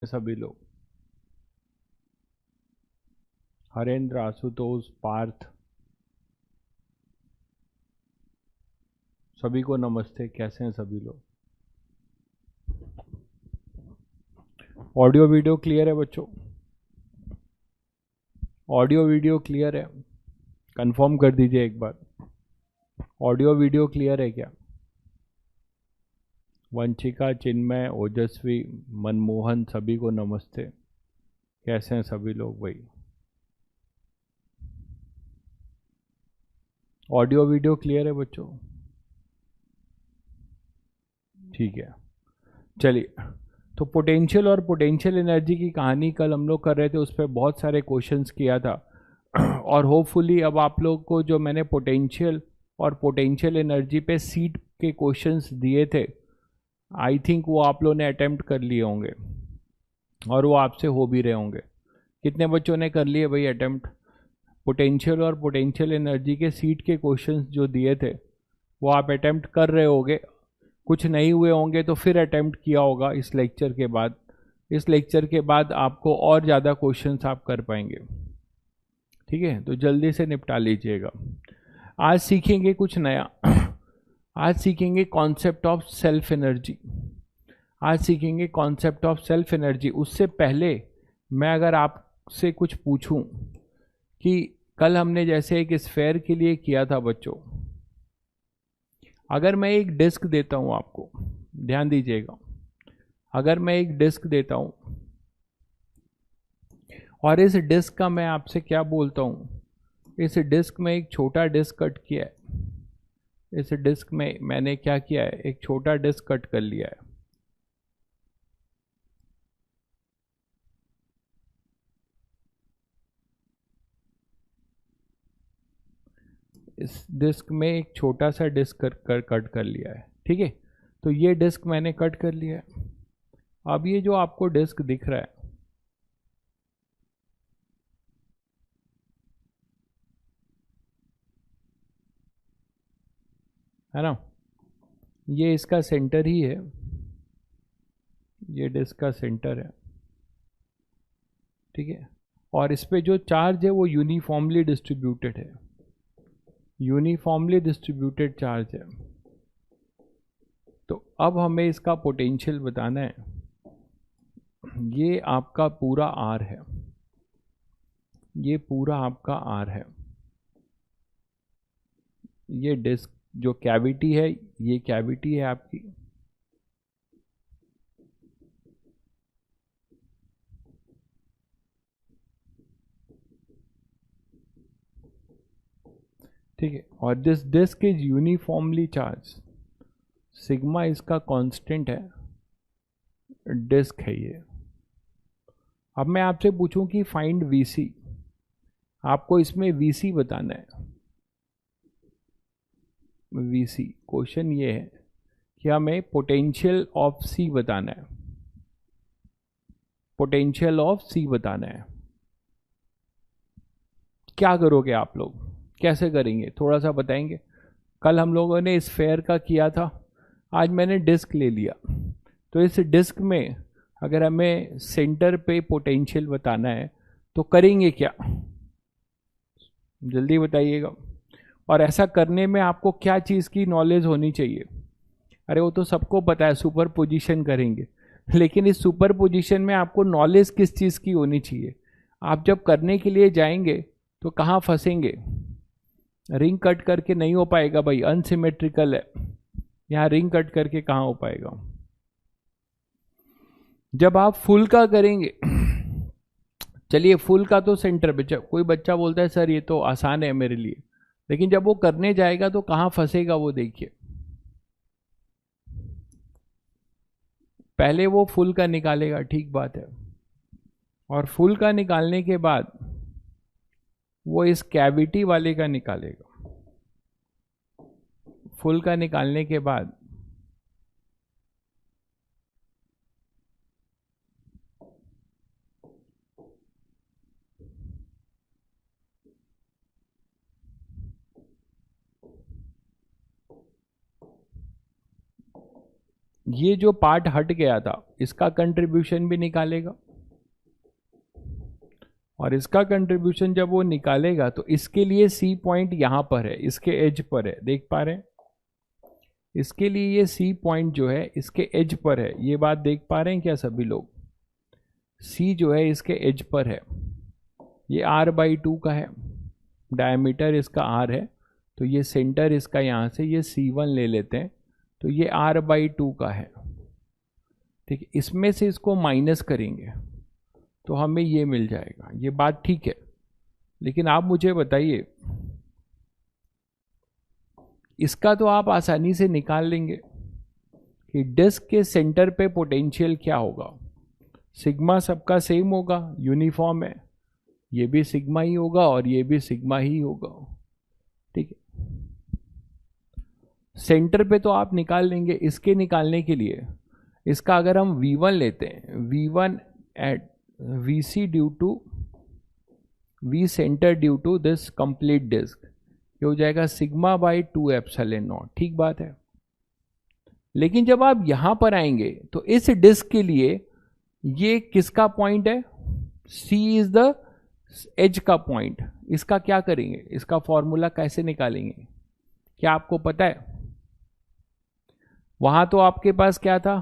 सभी लोग, हरेंद्र, आशुतोष, पार्थ, सभी को नमस्ते। कैसे हैं सभी लोग? ऑडियो वीडियो क्लियर है बच्चों? ऑडियो वीडियो क्लियर है? कंफर्म कर दीजिए एक बार। ऑडियो वीडियो क्लियर है क्या? वंशिका, चिन्मय, ओजस्वी, मनमोहन, सभी को नमस्ते। कैसे हैं सभी लोग भाई? ऑडियो वीडियो क्लियर है बच्चों? ठीक है, चलिए। तो पोटेंशियल और पोटेंशियल एनर्जी की कहानी कल हम लोग कर रहे थे, उस पर बहुत सारे क्वेश्चंस किया था। और होपफुली अब आप लोग को जो मैंने पोटेंशियल और पोटेंशियल एनर्जी पे सीट के क्वेश्चंस दिए थे, आई थिंक वो आप लोगों ने अटेम्प्ट कर लिए होंगे और वो आपसे हो भी रहे होंगे। कितने बच्चों ने कर लिए भाई अटेम्प्ट? पोटेंशियल और पोटेंशियल एनर्जी के सीट के क्वेश्चंस जो दिए थे वो आप अटेम्प्ट कर रहे होंगे। कुछ नहीं हुए होंगे तो फिर अटेम्प्ट किया होगा इस लेक्चर के बाद। इस लेक्चर के बाद आपको और ज़्यादा क्वेश्चंस आप कर पाएंगे। ठीक है, तो जल्दी से निपटा लीजिएगा। आज सीखेंगे कुछ नया। आज सीखेंगे कॉन्सेप्ट ऑफ सेल्फ एनर्जी। आज सीखेंगे कॉन्सेप्ट ऑफ सेल्फ एनर्जी। उससे पहले मैं अगर आपसे कुछ पूछूं कि कल हमने जैसे एक स्फेयर के लिए किया था बच्चों, अगर मैं एक डिस्क देता हूं आपको, ध्यान दीजिएगा, अगर मैं एक डिस्क देता हूं और इस डिस्क का मैं आपसे क्या बोलता हूं, इस डिस्क में एक छोटा डिस्क कट किया है, इस डिस्क में मैंने क्या किया है, एक छोटा डिस्क कट कर लिया है। इस डिस्क में एक छोटा सा डिस्क कट कर लिया है। ठीक है, तो ये डिस्क मैंने कट कर लिया है। अब ये जो आपको डिस्क दिख रहा है ना, ये इसका सेंटर ही है, ये डिस्क का सेंटर है। ठीक है, और इस पे जो चार्ज है वो यूनिफॉर्मली डिस्ट्रीब्यूटेड है, यूनिफॉर्मली डिस्ट्रीब्यूटेड चार्ज है। तो अब हमें इसका पोटेंशियल बताना है। ये आपका पूरा आर है, ये पूरा आपका आर है। ये डिस्क जो कैविटी है, ये कैविटी है आपकी। ठीक है, और this disc is uniformly charge. Sigma इसका कांस्टेंट है, डिस्क है ये। अब मैं आपसे पूछूं कि फाइंड वीसी, आपको इसमें वीसी बताना है। वीसी क्वेश्चन ये है कि हमें पोटेंशियल ऑफ सी बताना है, पोटेंशियल ऑफ सी बताना है। क्या करोगे आप लोग, कैसे करेंगे, थोड़ा सा बताएंगे? कल हम लोगों ने स्फेयर का किया था, आज मैंने डिस्क ले लिया। तो इस डिस्क में अगर हमें सेंटर पे पोटेंशियल बताना है तो करेंगे क्या, जल्दी बताइएगा। और ऐसा करने में आपको क्या चीज़ की नॉलेज होनी चाहिए? अरे वो तो सबको पता है, सुपर पोजिशन करेंगे, लेकिन इस सुपर पोजिशन में आपको नॉलेज किस चीज़ की होनी चाहिए? आप जब करने के लिए जाएंगे तो कहाँ फंसेंगे? रिंग कट करके नहीं हो पाएगा भाई, अनसिमेट्रिकल है। यहाँ रिंग कट करके कहाँ हो पाएगा? जब आप फुल का करेंगे, चलिए फुल का तो सेंटर पे, कोई बच्चा बोलता है सर ये तो आसान है मेरे लिए, लेकिन जब वो करने जाएगा तो कहाँ फंसेगा वो देखिए। पहले वो फुल का निकालेगा, ठीक बात है, और फुल का निकालने के बाद वो इस कैविटी वाले का निकालेगा। फुल का निकालने के बाद ये जो पार्ट हट गया था इसका कंट्रीब्यूशन भी निकालेगा, और इसका कंट्रीब्यूशन जब वो निकालेगा तो इसके लिए सी पॉइंट यहां पर है, इसके एज पर है, देख पा रहे हैं? इसके लिए ये सी पॉइंट जो है इसके एज पर है, ये बात देख पा रहे हैं क्या सभी लोग? सी जो है इसके एज पर है, ये r/2 का है, डायमीटर इसका r है, तो ये सेंटर इसका यहाँ से ये C1 ले लेते हैं, तो ये r/2 का है, ठीक है। इसमें से इसको माइनस करेंगे तो हमें ये मिल जाएगा, ये बात ठीक है। लेकिन आप मुझे बताइए, इसका तो आप आसानी से निकाल लेंगे कि डिस्क के सेंटर पे पोटेंशियल क्या होगा। सिग्मा सबका सेम होगा, यूनिफॉर्म है, ये भी सिग्मा ही होगा और ये भी सिग्मा ही होगा, ठीक है। सेंटर पे तो आप निकाल लेंगे। इसके निकालने के लिए इसका अगर हम V1 लेते हैं, V1 at VC due to V centre due to this complete disc, ये हो जाएगा σ/2 एप्सिलॉन नॉट, ठीक बात है। लेकिन जब आप यहां पर आएंगे तो इस डिस्क के लिए ये किसका पॉइंट है? C इज द एज का पॉइंट। इसका क्या करेंगे? इसका फॉर्मूला कैसे निकालेंगे? क्या आपको पता है? वहां तो आपके पास क्या था?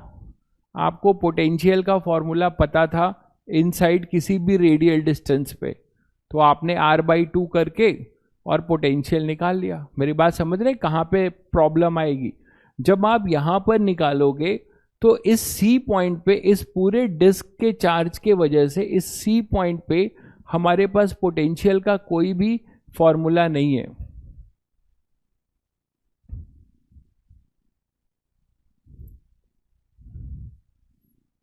आपको पोटेंशियल का फॉर्मूला पता था इनसाइड किसी भी रेडियल डिस्टेंस पे, तो आपने r/2 करके और पोटेंशियल निकाल लिया। मेरी बात समझ रहे हैं कहाँ पे प्रॉब्लम आएगी? जब आप यहां पर निकालोगे तो इस C पॉइंट पे, इस पूरे डिस्क के चार्ज के वजह से इस C पॉइंट पे हमारे पास पोटेंशियल का कोई भी फॉर्मूला नहीं है।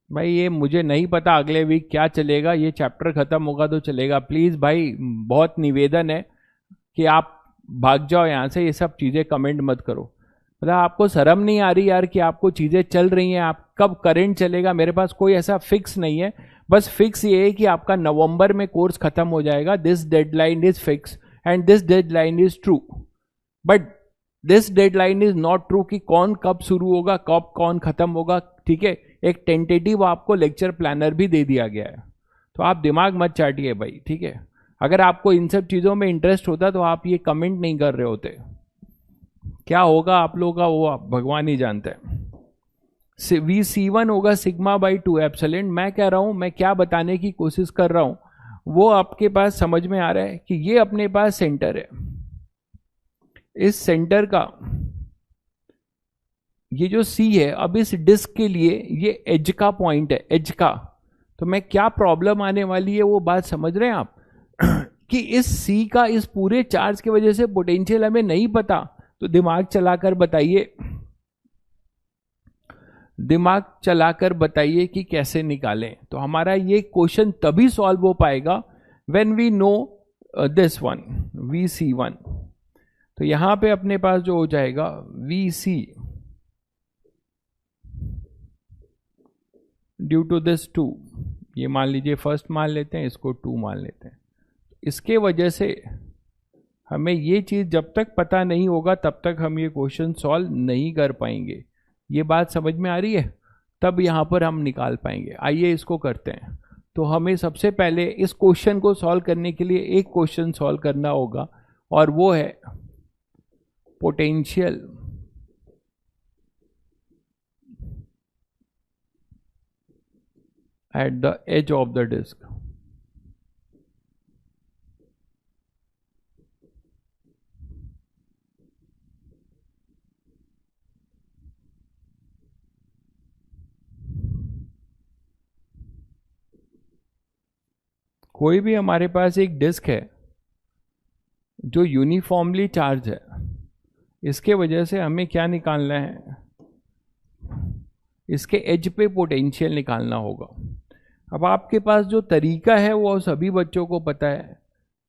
भाई ये मुझे नहीं पता अगले वीक क्या चलेगा, ये चैप्टर खत्म होगा तो चलेगा। प्लीज भाई बहुत निवेदन है कि आप भाग जाओ यहाँ से, ये सब चीजें कमेंट मत करो। मतलब आपको शर्म नहीं आ रही यार कि आपको चीजें चल रही हैं? आप कब करंट चलेगा? मेरे पास कोई ऐसा फिक्स नहीं है, बस फिक्स ये है कि आपका नवंबर में कोर्स खत्म हो जाएगा। This deadline is fix and this deadline is true, but this deadline is not true कि कौन कब शुरू होगा, कब कौन खत्म होगा, ठीक है। एक टेंटेटिव आपको लेक्चर प्लानर भी दे दिया गया है, तो आप दिमाग मत चाटिए भाई, ठीक है। अगर आपको इन सब चीज़ों में इंटरेस्ट होता तो आप ये कमेंट नहीं कर रहे होते। क्या होगा आप लोगों का वो भगवान ही जानते हैं। VC1 होगा σ/2 एप्सिलॉन। मैं कह रहा हूं, मैं क्या बताने की कोशिश कर रहा हूं वो आपके पास समझ में आ रहा है कि ये अपने पास सेंटर है, इस सेंटर का ये जो C है, अब इस डिस्क के लिए ये एज का पॉइंट है, एज का। तो मैं क्या प्रॉब्लम आने वाली है वो बात समझ रहे हैं आप? कि इस C का इस पूरे चार्ज की वजह से पोटेंशियल हमें नहीं पता, तो दिमाग चलाकर बताइए, दिमाग चलाकर बताइए कि कैसे निकालें। तो हमारा ये क्वेश्चन तभी सॉल्व हो पाएगा when we know this one VC1। तो यहां पे अपने पास जो हो जाएगा VC ड्यू टू दिस 2, ये मान लीजिए फर्स्ट मान लेते हैं, इसको 2 मान लेते हैं। इसके वजह से हमें ये चीज़ जब तक पता नहीं होगा तब तक हम ये क्वेश्चन सॉल्व नहीं कर पाएंगे। ये बात समझ में आ रही है? तब यहाँ पर हम निकाल पाएंगे। आइए इसको करते हैं। तो हमें सबसे पहले इस क्वेश्चन को सॉल्व करने के लिए एक क्वेश्चन सॉल्व करना होगा, और वो है potential at the edge of the disk। कोई भी हमारे पास एक डिस्क है जो यूनिफॉर्मली चार्ज है, इसके वजह से हमें क्या निकालना है? इसके एज पे पोटेंशियल निकालना होगा। अब आपके पास जो तरीका है वो सभी बच्चों को पता है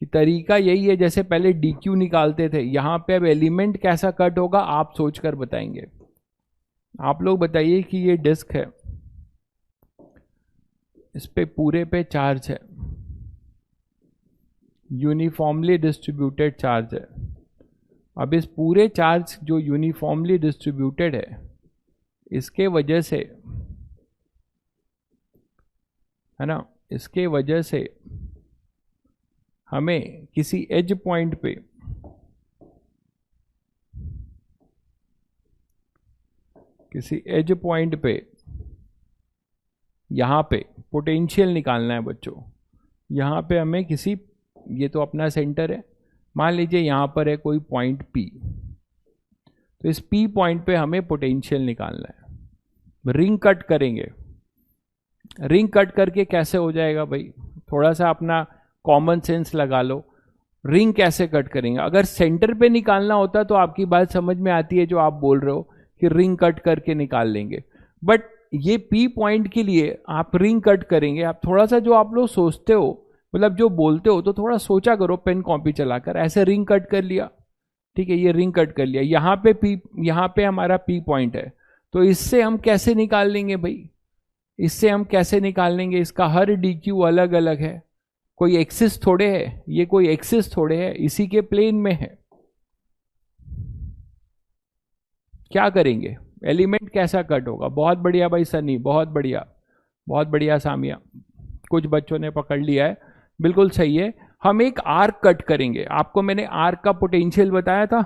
कि तरीका यही है, जैसे पहले DQ निकालते थे, यहाँ पे अब एलिमेंट कैसा कट होगा आप सोचकर बताएंगे। आप लोग बताइए कि ये डिस्क है, इस पे पूरे पे चार्ज है, यूनिफॉर्मली डिस्ट्रीब्यूटेड चार्ज है। अब इस पूरे चार्ज जो यूनिफॉर्मली डिस्ट्रीब्यूटेड है, इसके वजह से, है ना, इसके वजह से हमें किसी एज पॉइंट पे यहां पे पोटेंशियल निकालना है बच्चों। यहां पे हमें किसी, ये तो अपना सेंटर है, मान लीजिए यहां पर है कोई पॉइंट P, तो इस P पॉइंट पे हमें पोटेंशियल निकालना है। रिंग कट करेंगे। रिंग कट करके कैसे हो जाएगा भाई, थोड़ा सा अपना कॉमन सेंस लगा लो। रिंग कैसे कट करेंगे? अगर सेंटर पे निकालना होता तो आपकी बात समझ में आती है जो आप बोल रहे हो कि रिंग कट करके निकाल लेंगे, बट ये P पॉइंट के लिए आप रिंग कट करेंगे। आप थोड़ा सा जो आप लोग सोचते हो, मतलब जो बोलते हो, तो थोड़ा सोचा करो पेन कॉपी चलाकर। ऐसे रिंग कट कर लिया, ठीक है, ये रिंग कट कर लिया। यहाँ पे हमारा P पॉइंट है, तो इससे हम कैसे निकाल लेंगे भाई? इससे हम कैसे निकाल लेंगे? इसका हर DQ अलग अलग है, कोई एक्सिस थोड़े है, ये कोई एक्सिस थोड़े है, इसी के प्लेन में है। क्या करेंगे? एलिमेंट कैसा कट होगा? बहुत बढ़िया भाई सनी, बहुत बढ़िया, बहुत बढ़िया सामिया, कुछ बच्चों ने पकड़ लिया है, बिल्कुल सही है। हम एक आर्क कट करेंगे। आपको मैंने आर्क का पोटेंशियल बताया था,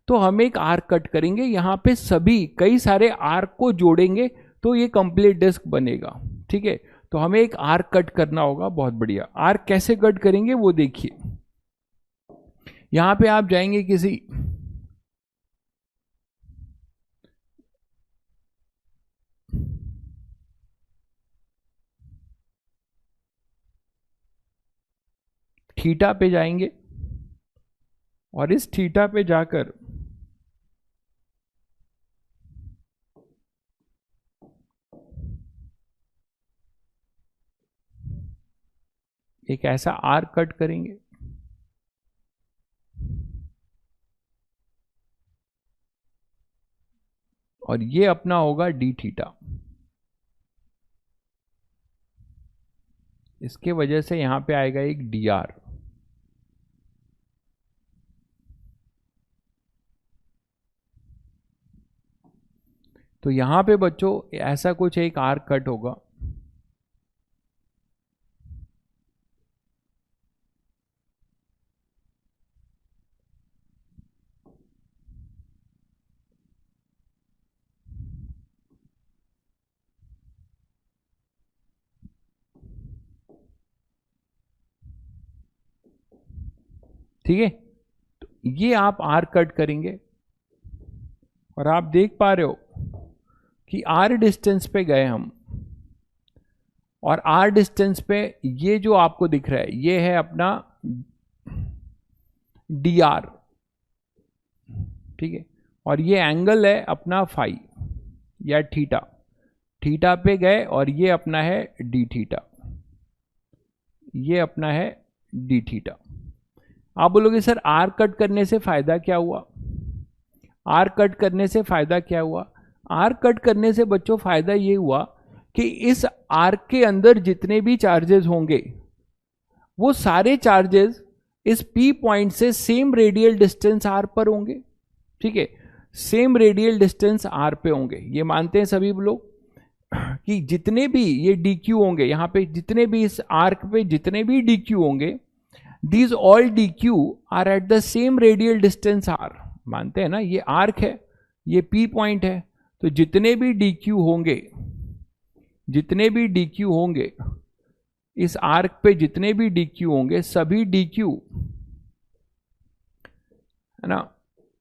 तो हम एक आर्क कट करेंगे। यहाँ पे सभी कई सारे आर्क को जोड़ेंगे तो ये कंप्लीट डिस्क बनेगा, ठीक है। तो हमें एक आर्क कट करना होगा। बहुत बढ़िया। आर्क कैसे कट करेंगे वो देखिए। यहां पे आप जाएंगे किसी, थीटा पे जाएंगे और इस थीटा पे जाकर एक ऐसा आर्क कट करेंगे, और ये अपना होगा डी थीटा। इसके वजह से यहां पे आएगा एक डी आर। तो यहां पे बच्चों ऐसा कुछ एक आर्क कट होगा। ठीक है, तो ये आप आर कट करेंगे और आप देख पा रहे हो कि आर डिस्टेंस पे गए हम, और आर डिस्टेंस पे ये जो आपको दिख रहा है ये है अपना डी आर, ठीक है। और ये एंगल है अपना फाई या थीटा। थीटा पे गए और ये अपना है डी थीटा, ये अपना है डी थीटा। आप बोलोगे सर आर कट करने से फायदा क्या हुआ? आर कट करने से फायदा क्या हुआ? आर कट करने से बच्चों फायदा ये हुआ कि इस आर्क के अंदर जितने भी चार्जेस होंगे वो सारे चार्जेस इस P पॉइंट से सेम रेडियल डिस्टेंस R पर होंगे, ठीक है। सेम रेडियल डिस्टेंस R पे होंगे। ये मानते हैं सभी लोग कि जितने भी ये DQ होंगे, यहां पे जितने भी इस आर्क पे जितने भी DQ होंगे, these all DQ are at the same radial distance R। मानते हैं ना, ये आर्क है, ये P पॉइंट है, तो जितने भी DQ होंगे, जितने भी DQ होंगे इस आर्क पे, जितने भी DQ होंगे, सभी DQ, है ना,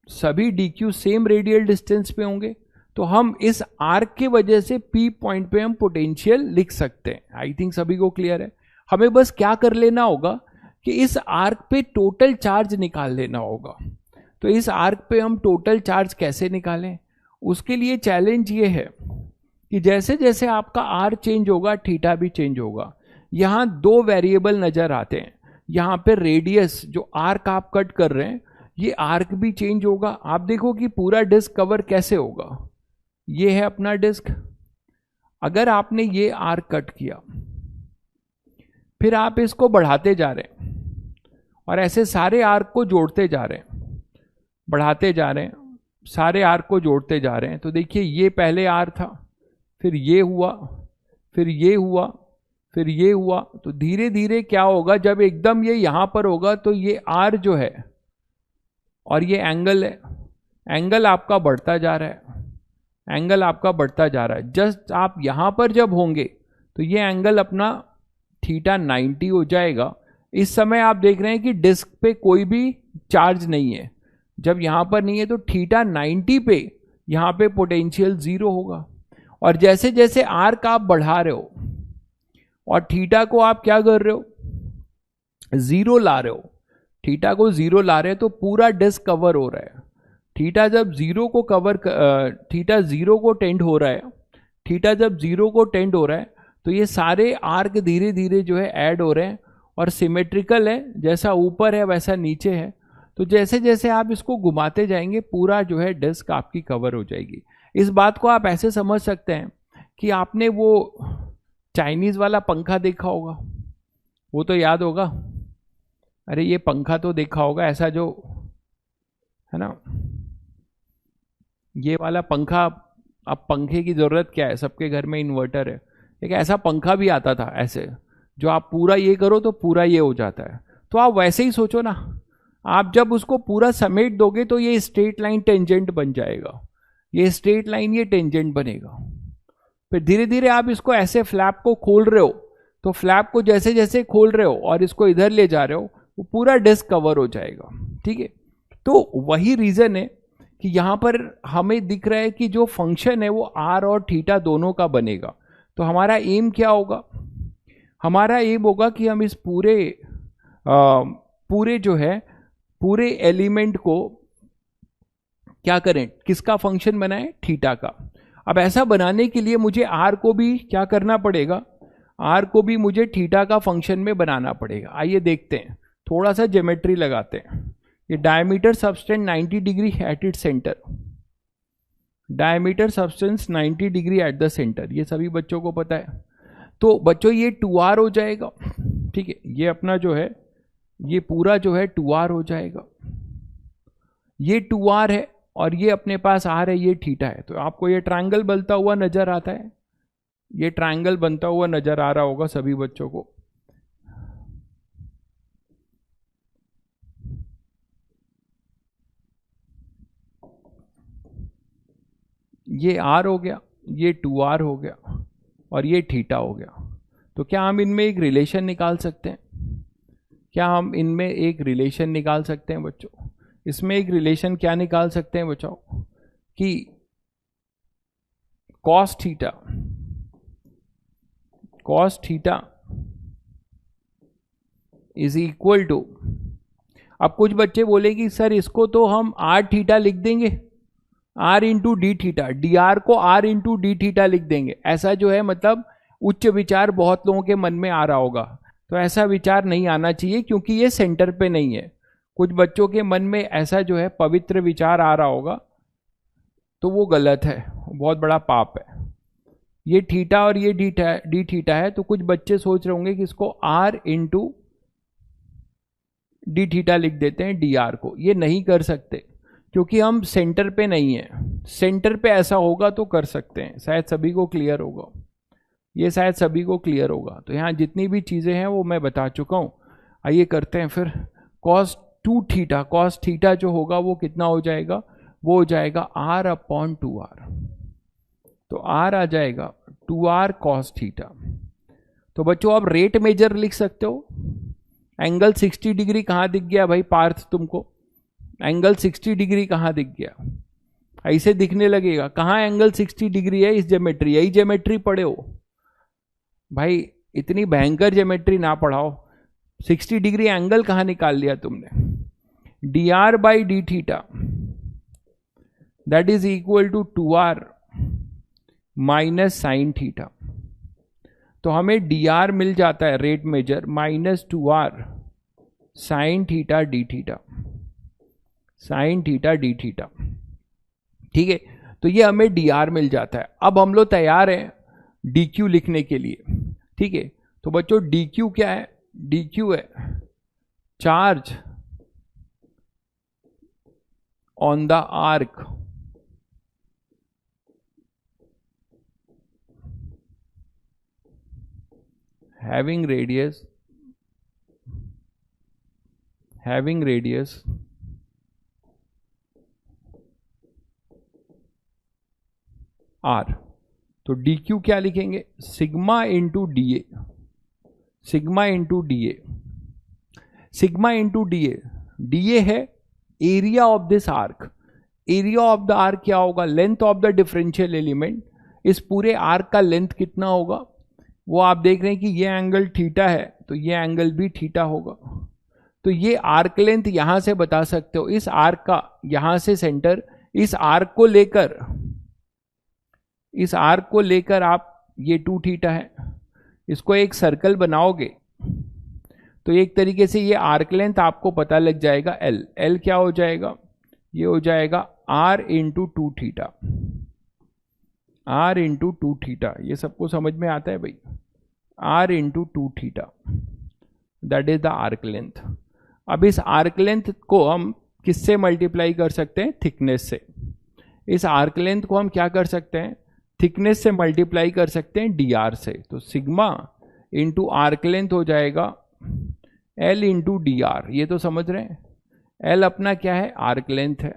सभी DQ सेम रेडियल डिस्टेंस पे होंगे। तो हम इस आर्क की वजह से P पॉइंट पे हम पोटेंशियल लिख सकते हैं। आई थिंक सभी को क्लियर है। हमें बस क्या कर लेना होगा कि इस आर्क पे टोटल चार्ज निकाल लेना होगा। तो इस आर्क पे हम टोटल चार्ज कैसे निकालें? उसके लिए चैलेंज ये है कि जैसे जैसे आपका आर चेंज होगा थीटा भी चेंज होगा। यहां दो वेरिएबल नजर आते हैं। यहां पे रेडियस जो आर्क आप कट कर रहे हैं, ये आर्क भी चेंज होगा। आप देखो कि पूरा डिस्क कवर कैसे होगा। ये है अपना डिस्क। अगर आपने ये आर्क कट किया, फिर आप इसको बढ़ाते जा रहे हैं और ऐसे सारे आर्क को जोड़ते जा रहे हैं, बढ़ाते जा रहे हैं, सारे आर्क को जोड़ते जा रहे हैं। तो देखिए ये पहले आर था, फिर ये हुआ, फिर ये हुआ, फिर ये हुआ। तो धीरे धीरे क्या होगा, जब एकदम ये यहां पर होगा तो ये आर जो है और ये एंगल है, एंगल आपका बढ़ता जा रहा है, एंगल आपका बढ़ता जा रहा है। जस्ट आप यहां पर जब होंगे तो ये एंगल अपना थीटा 90 हो जाएगा। इस समय आप देख रहे हैं कि डिस्क पे कोई भी चार्ज नहीं है, जब यहां पर नहीं है तो थीटा 90 पे यहां पे पोटेंशियल 0 होगा। और जैसे जैसे आर्क आप बढ़ा रहे हो और थीटा को आप क्या कर रहे हो, 0 ला रहे हो, थीटा को 0 ला रहे हैं तो पूरा डिस्क कवर हो रहा है। थीटा जब 0 को कवर, थीटा 0 को टेंड हो रहा है, थीटा जब 0 को टेंड हो रहा है तो ये सारे आर्क धीरे धीरे जो है ऐड हो रहे हैं और सिमेट्रिकल है, जैसा ऊपर है वैसा नीचे है। तो जैसे जैसे आप इसको घुमाते जाएंगे पूरा जो है डिस्क आपकी कवर हो जाएगी। इस बात को आप ऐसे समझ सकते हैं कि आपने वो चाइनीज वाला पंखा देखा होगा, वो तो याद होगा, अरे ये पंखा तो देखा होगा, ऐसा जो है ना, ये वाला पंखा। अब पंखे की जरूरत क्या है, सबके घर में इन्वर्टर है। एक ऐसा पंखा भी आता था ऐसे, जो आप पूरा ये करो तो पूरा ये हो जाता है। तो आप वैसे ही सोचो ना, आप जब उसको पूरा समेट दोगे तो ये स्ट्रेट लाइन टेंजेंट बन जाएगा, ये स्ट्रेट लाइन ये टेंजेंट बनेगा। फिर धीरे धीरे आप इसको ऐसे फ्लैप को खोल रहे हो, तो फ्लैप को जैसे जैसे खोल रहे हो और इसको इधर ले जा रहे हो, वो पूरा डिस्क कवर हो जाएगा। ठीक है, तो वही रीजन है कि यहां पर हमें दिख रहा है कि जो फंक्शन है वो आर और थीटा दोनों का बनेगा। तो हमारा एम क्या होगा, हमारा एम होगा कि हम इस पूरे जो है पूरे एलिमेंट को क्या करें, किसका फंक्शन बनाएं, थीटा का। अब ऐसा बनाने के लिए मुझे आर को भी क्या करना पड़ेगा, आर को भी मुझे थीटा का फंक्शन में बनाना पड़ेगा। आइए देखते हैं, थोड़ा सा ज्योमेट्री लगाते हैं। ये diameter substance 90 degree at it centre, diameter substance 90 degree at the centre, ये सभी बच्चों को पता है। तो बच्चों ये 2r हो जाएगा। ठीक है, ये अपना जो है ये पूरा जो है 2r हो जाएगा, ये 2r है और ये अपने पास r है, ये थीटा है। तो आपको ये ट्रायंगल बनता हुआ नजर आता है, ये ट्रायंगल बनता हुआ नजर आ रहा होगा सभी बच्चों को। ये r हो गया, ये 2r हो गया और ये थीटा हो गया। तो क्या हम इनमें एक रिलेशन निकाल सकते हैं, क्या हम इनमें एक रिलेशन निकाल सकते हैं बच्चों? इसमें एक रिलेशन क्या निकाल सकते हैं बच्चों कि cos theta is equal to, अब कुछ बच्चे बोले कि सर इसको तो हम r थीटा लिख देंगे, r into D theta, D are को r इंटू डी थीटा लिख देंगे। ऐसा जो है मतलब उच्च विचार बहुत लोगों के मन में आ रहा होगा, तो ऐसा विचार नहीं आना चाहिए क्योंकि ये सेंटर पे नहीं है। कुछ बच्चों के मन में ऐसा जो है पवित्र विचार आ रहा होगा, तो वो गलत है, बहुत बड़ा पाप है। ये थीटा और ये डी थीटा है, तो कुछ बच्चे सोच रहे होंगे कि इसको r इंटू डी थीटा लिख देते हैं डी आर को। ये नहीं कर सकते क्योंकि हम सेंटर पे नहीं है, सेंटर पे ऐसा होगा तो कर सकते हैं। शायद सभी को क्लियर होगा, ये शायद सभी को क्लियर होगा। तो यहाँ जितनी भी चीज़ें हैं वो मैं बता चुका हूँ। आइए करते हैं फिर cos 2 थीटा, cos थीटा जो होगा वो कितना हो जाएगा, वो हो जाएगा r अपॉन 2r। तो r आ जाएगा 2r cos थीटा। तो बच्चों आप रेट मेजर लिख सकते हो। एंगल 60 डिग्री कहाँ दिख गया भाई पार्थ तुमको, एंगल 60 डिग्री कहाँ दिख गया, ऐसे दिखने लगेगा। कहाँ एंगल 60 डिग्री है इस ज्योमेट्री, यही ज्योमेट्री पढ़े हो भाई, इतनी भयंकर ज्योमेट्री ना पढ़ाओ। 60 डिग्री एंगल कहाँ निकाल लिया तुमने, D R by D theta that is equal to 2r minus sine theta. तो हमें डी आर मिल जाता है रेट मेजर minus 2r sine theta D theta, sine theta D theta. ठीक है, तो ये हमें डी आर मिल जाता है। अब हम लोग तैयार हैं डी क्यू लिखने के लिए। ठीक है, तो बच्चों डी क्यू क्या है, डी क्यू है charge on the arc having radius r, तो dq क्या लिखेंगे, sigma into d a, sigma into d a, sigma into d a, d a है area of this arc, area of the arc क्या होगा, length of the differential element, इस पूरे arc का length कितना होगा, वो आप देख रहे हैं कि ये एंगल थीटा है तो ये एंगल भी थीटा होगा, तो ये आर्क लेंथ यहां से बता सकते हो, इस आर्क का यहां से सेंटर, इस आर्क को लेकर, इस आर्क को लेकर आप, ये 2 थीटा है, इसको एक सर्कल बनाओगे तो एक तरीके से ये आर्क लेंथ आपको पता लग जाएगा, एल, एल क्या हो जाएगा, ये हो जाएगा R into 2 theta, R into 2 theta, ये सबको समझ में आता है भाई, R into 2 theta, that is the arc length. अब इस आर्क लेंथ को हम किससे मल्टीप्लाई कर सकते हैं, थिकनेस से, इस आर्क लेंथ को हम क्या कर सकते हैं, थिकनेस से मल्टीप्लाई कर सकते हैं डी आर से, तो सिग्मा इंटू आर्क लेंथ हो जाएगा एल इंटू डी आर, ये तो समझ रहे हैं, एल अपना क्या है, आर्क लेंथ है,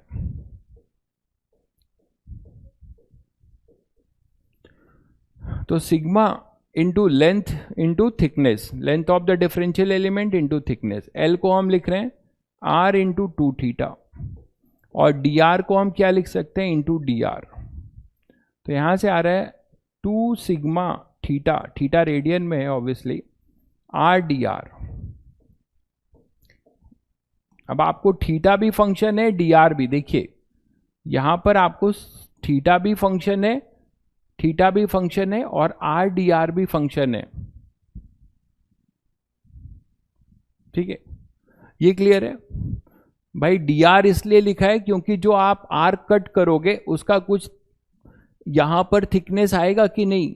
तो sigma into length into thickness, length of the differential element into thickness, L को हम लिख रहे हैं आर इंटू 2 थीटा, और डी आर को हम क्या लिख सकते हैं, इंटू डी आर, तो यहां से आ रहा है 2 सिग्मा थीटा, थीटा रेडियन में है ऑब्वियसली, आर डी आर। अब आपको थीटा भी फंक्शन है, डी आर भी, देखिए यहां पर आपको थीटा भी फंक्शन है, थीटा भी फंक्शन है और आर डी आर भी फंक्शन है, ठीक है, ये क्लियर है भाई। डी आर इसलिए लिखा है क्योंकि जो आप आर्क कट करोगे उसका कुछ यहां पर थिकनेस आएगा कि नहीं,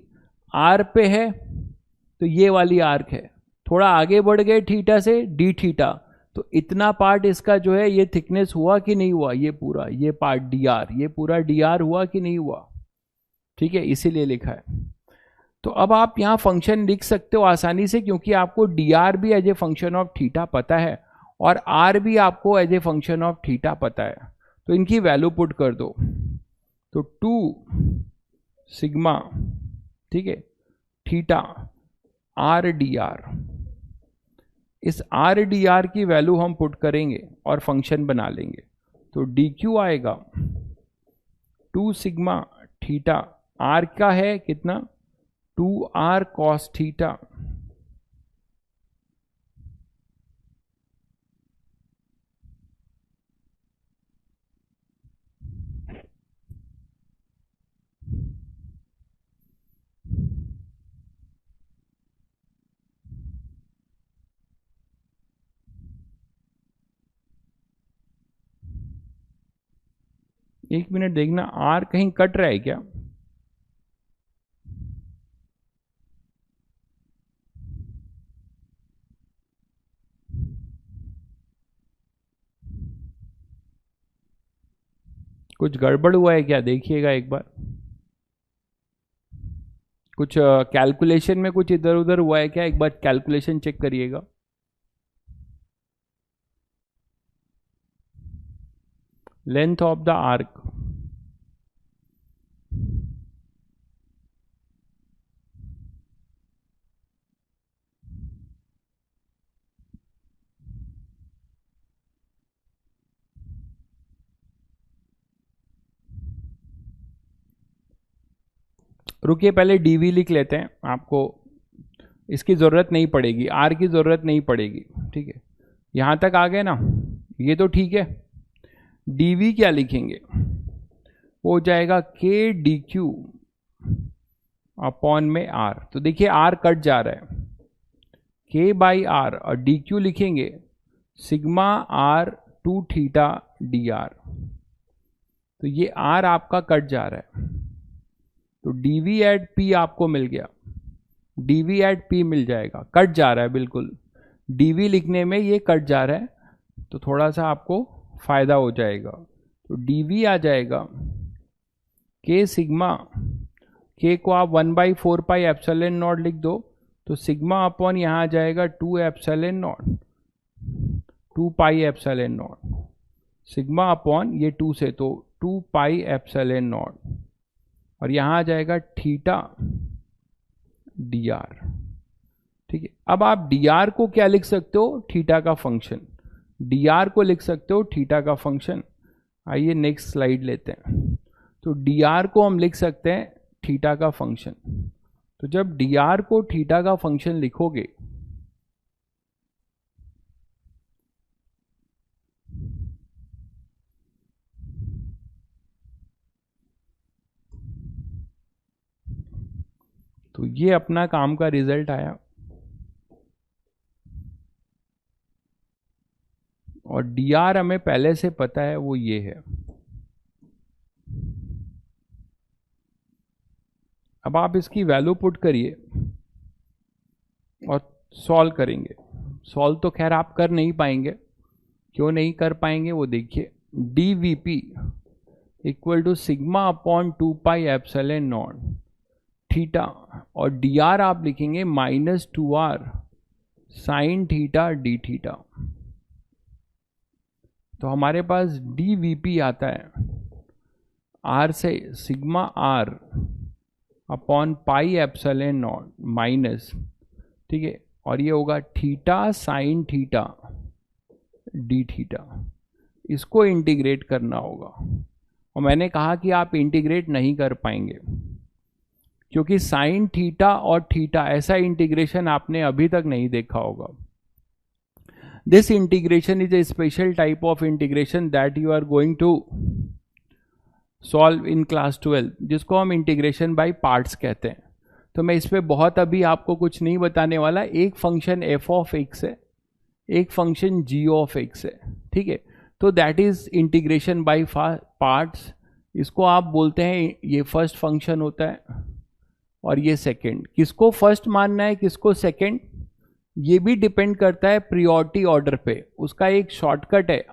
आर पे है तो ये वाली आर्क है, थोड़ा आगे बढ़ गए थीटा से डी थीटा, तो इतना पार्ट इसका जो है ये थिकनेस हुआ कि नहीं हुआ, ये पूरा ये पार्ट डी आर, ये पूरा डी आर हुआ कि नहीं हुआ, ठीक है, इसीलिए लिखा है। तो अब आप यहाँ फंक्शन लिख सकते हो आसानी से, क्योंकि आपको डी आर भी as a function of theta पता है और आर भी आपको as a function of theta पता है, तो इनकी वैल्यू पुट कर दो, तो 2 सिग्मा, ठीक है, थीटा आर डी आर, इस आर डी आर की वैल्यू हम पुट करेंगे और फंक्शन बना लेंगे, तो डी क्यू आएगा 2 सिग्मा थीटा, आर का है कितना, 2r cos थीटा, एक मिनट देखना, आर कहीं कट रहा है क्या, कुछ गड़बड़ हुआ है क्या, देखिएगा एक बार, कुछ कैलकुलेशन में कुछ इधर उधर हुआ है क्या, एक बार कैलकुलेशन चेक करिएगा। लेंथ ऑफ द आर्क, रुकिए पहले डीवी लिख लेते हैं, आपको इसकी ज़रूरत नहीं पड़ेगी, आर की ज़रूरत नहीं पड़ेगी, ठीक है, यहाँ तक आ गए ना, ये तो ठीक है। डीवी क्या लिखेंगे, वो हो जाएगा के डी क्यू अपॉन में आर, तो देखिए आर कट जा रहा है, के बाई आर, और डी क्यू लिखेंगे sigma R 2 theta D are, तो ये आर आपका कट जा रहा है, तो dv एट p आपको मिल गया, dv एट p मिल जाएगा, कट जा रहा है बिल्कुल, dv लिखने में ये कट जा रहा है, तो थोड़ा सा आपको फायदा हो जाएगा, तो dv आ जाएगा k सिग्मा, k को आप 1/4 पाई एप्सिलॉन नॉट लिख दो, तो सिग्मा अपॉन यहाँ आ जाएगा 2 epsilon not, 2 pi epsilon not, sigma upon ये 2 से तो 2 पाई एप्सिलॉन नॉट, और यहाँ आ जाएगा थीटा डी आर। ठीक है, अब आप डी आर को क्या लिख सकते हो, थीटा का फंक्शन, डी आर को लिख सकते हो थीटा का फंक्शन। आइए नेक्स्ट स्लाइड लेते हैं। तो डी आर को हम लिख सकते हैं थीटा का फंक्शन। तो जब डी आर को थीटा का फंक्शन लिखोगे तो ये अपना काम का रिजल्ट आया, और डी आर हमें पहले से पता है वो ये है। अब आप इसकी वैल्यू पुट करिए और सॉल्व करेंगे। सॉल्व तो खैर आप कर नहीं पाएंगे, क्यों नहीं कर पाएंगे वो देखिए। D V P equal to sigma upon 2 pi epsilon naught theta, और डी आर आप लिखेंगे -2r sine theta D theta. तो हमारे पास डी वी पी आता है आर से sigma R upon pi epsilon naught minus, ठीक है, और ये होगा theta sine theta D theta. इसको इंटीग्रेट करना होगा, और मैंने कहा कि आप इंटीग्रेट नहीं कर पाएंगे क्योंकि साइन थीटा और थीटा ऐसा इंटीग्रेशन आपने अभी तक नहीं देखा होगा। This integration is a special type of integration that you are going to solve in class 12, जिसको हम इंटीग्रेशन बाय पार्ट्स कहते हैं। तो मैं इस पर बहुत अभी आपको कुछ नहीं बताने वाला। एक फंक्शन एफ ऑफ एक्स है, एक फंक्शन जी ऑफ एक्स है, ठीक है। तो that is integration by parts. इसको आप बोलते हैं, ये फर्स्ट फंक्शन होता है और ये सेकंड। किसको फर्स्ट मानना है किसको सेकंड, ये भी डिपेंड करता है प्रियोरिटी ऑर्डर पे। उसका एक शॉर्टकट है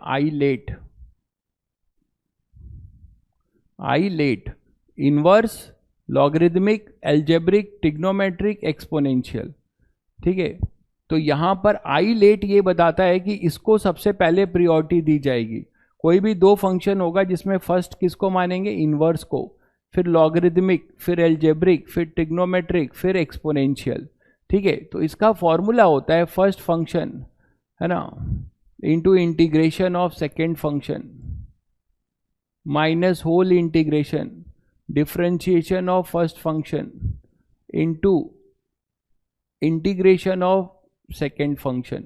I let, inverse, logarithmic, algebraic, trigonometric, exponential, ठीक है। तो यहां पर आई लेट ये बताता है कि इसको सबसे पहले प्रियोरिटी दी जाएगी। कोई भी दो फंक्शन होगा जिसमें फर्स्ट किसको मानेंगे, इनवर्स को, फिर लॉगरिदमिक, फिर एल्जेब्रिक, फिर ट्रिग्नोमेट्रिक, फिर एक्सपोनेंशियल, ठीक है। तो इसका फॉर्मूला होता है फर्स्ट फंक्शन, है ना, into integration of second function minus whole integration differentiation of first function into integration of second function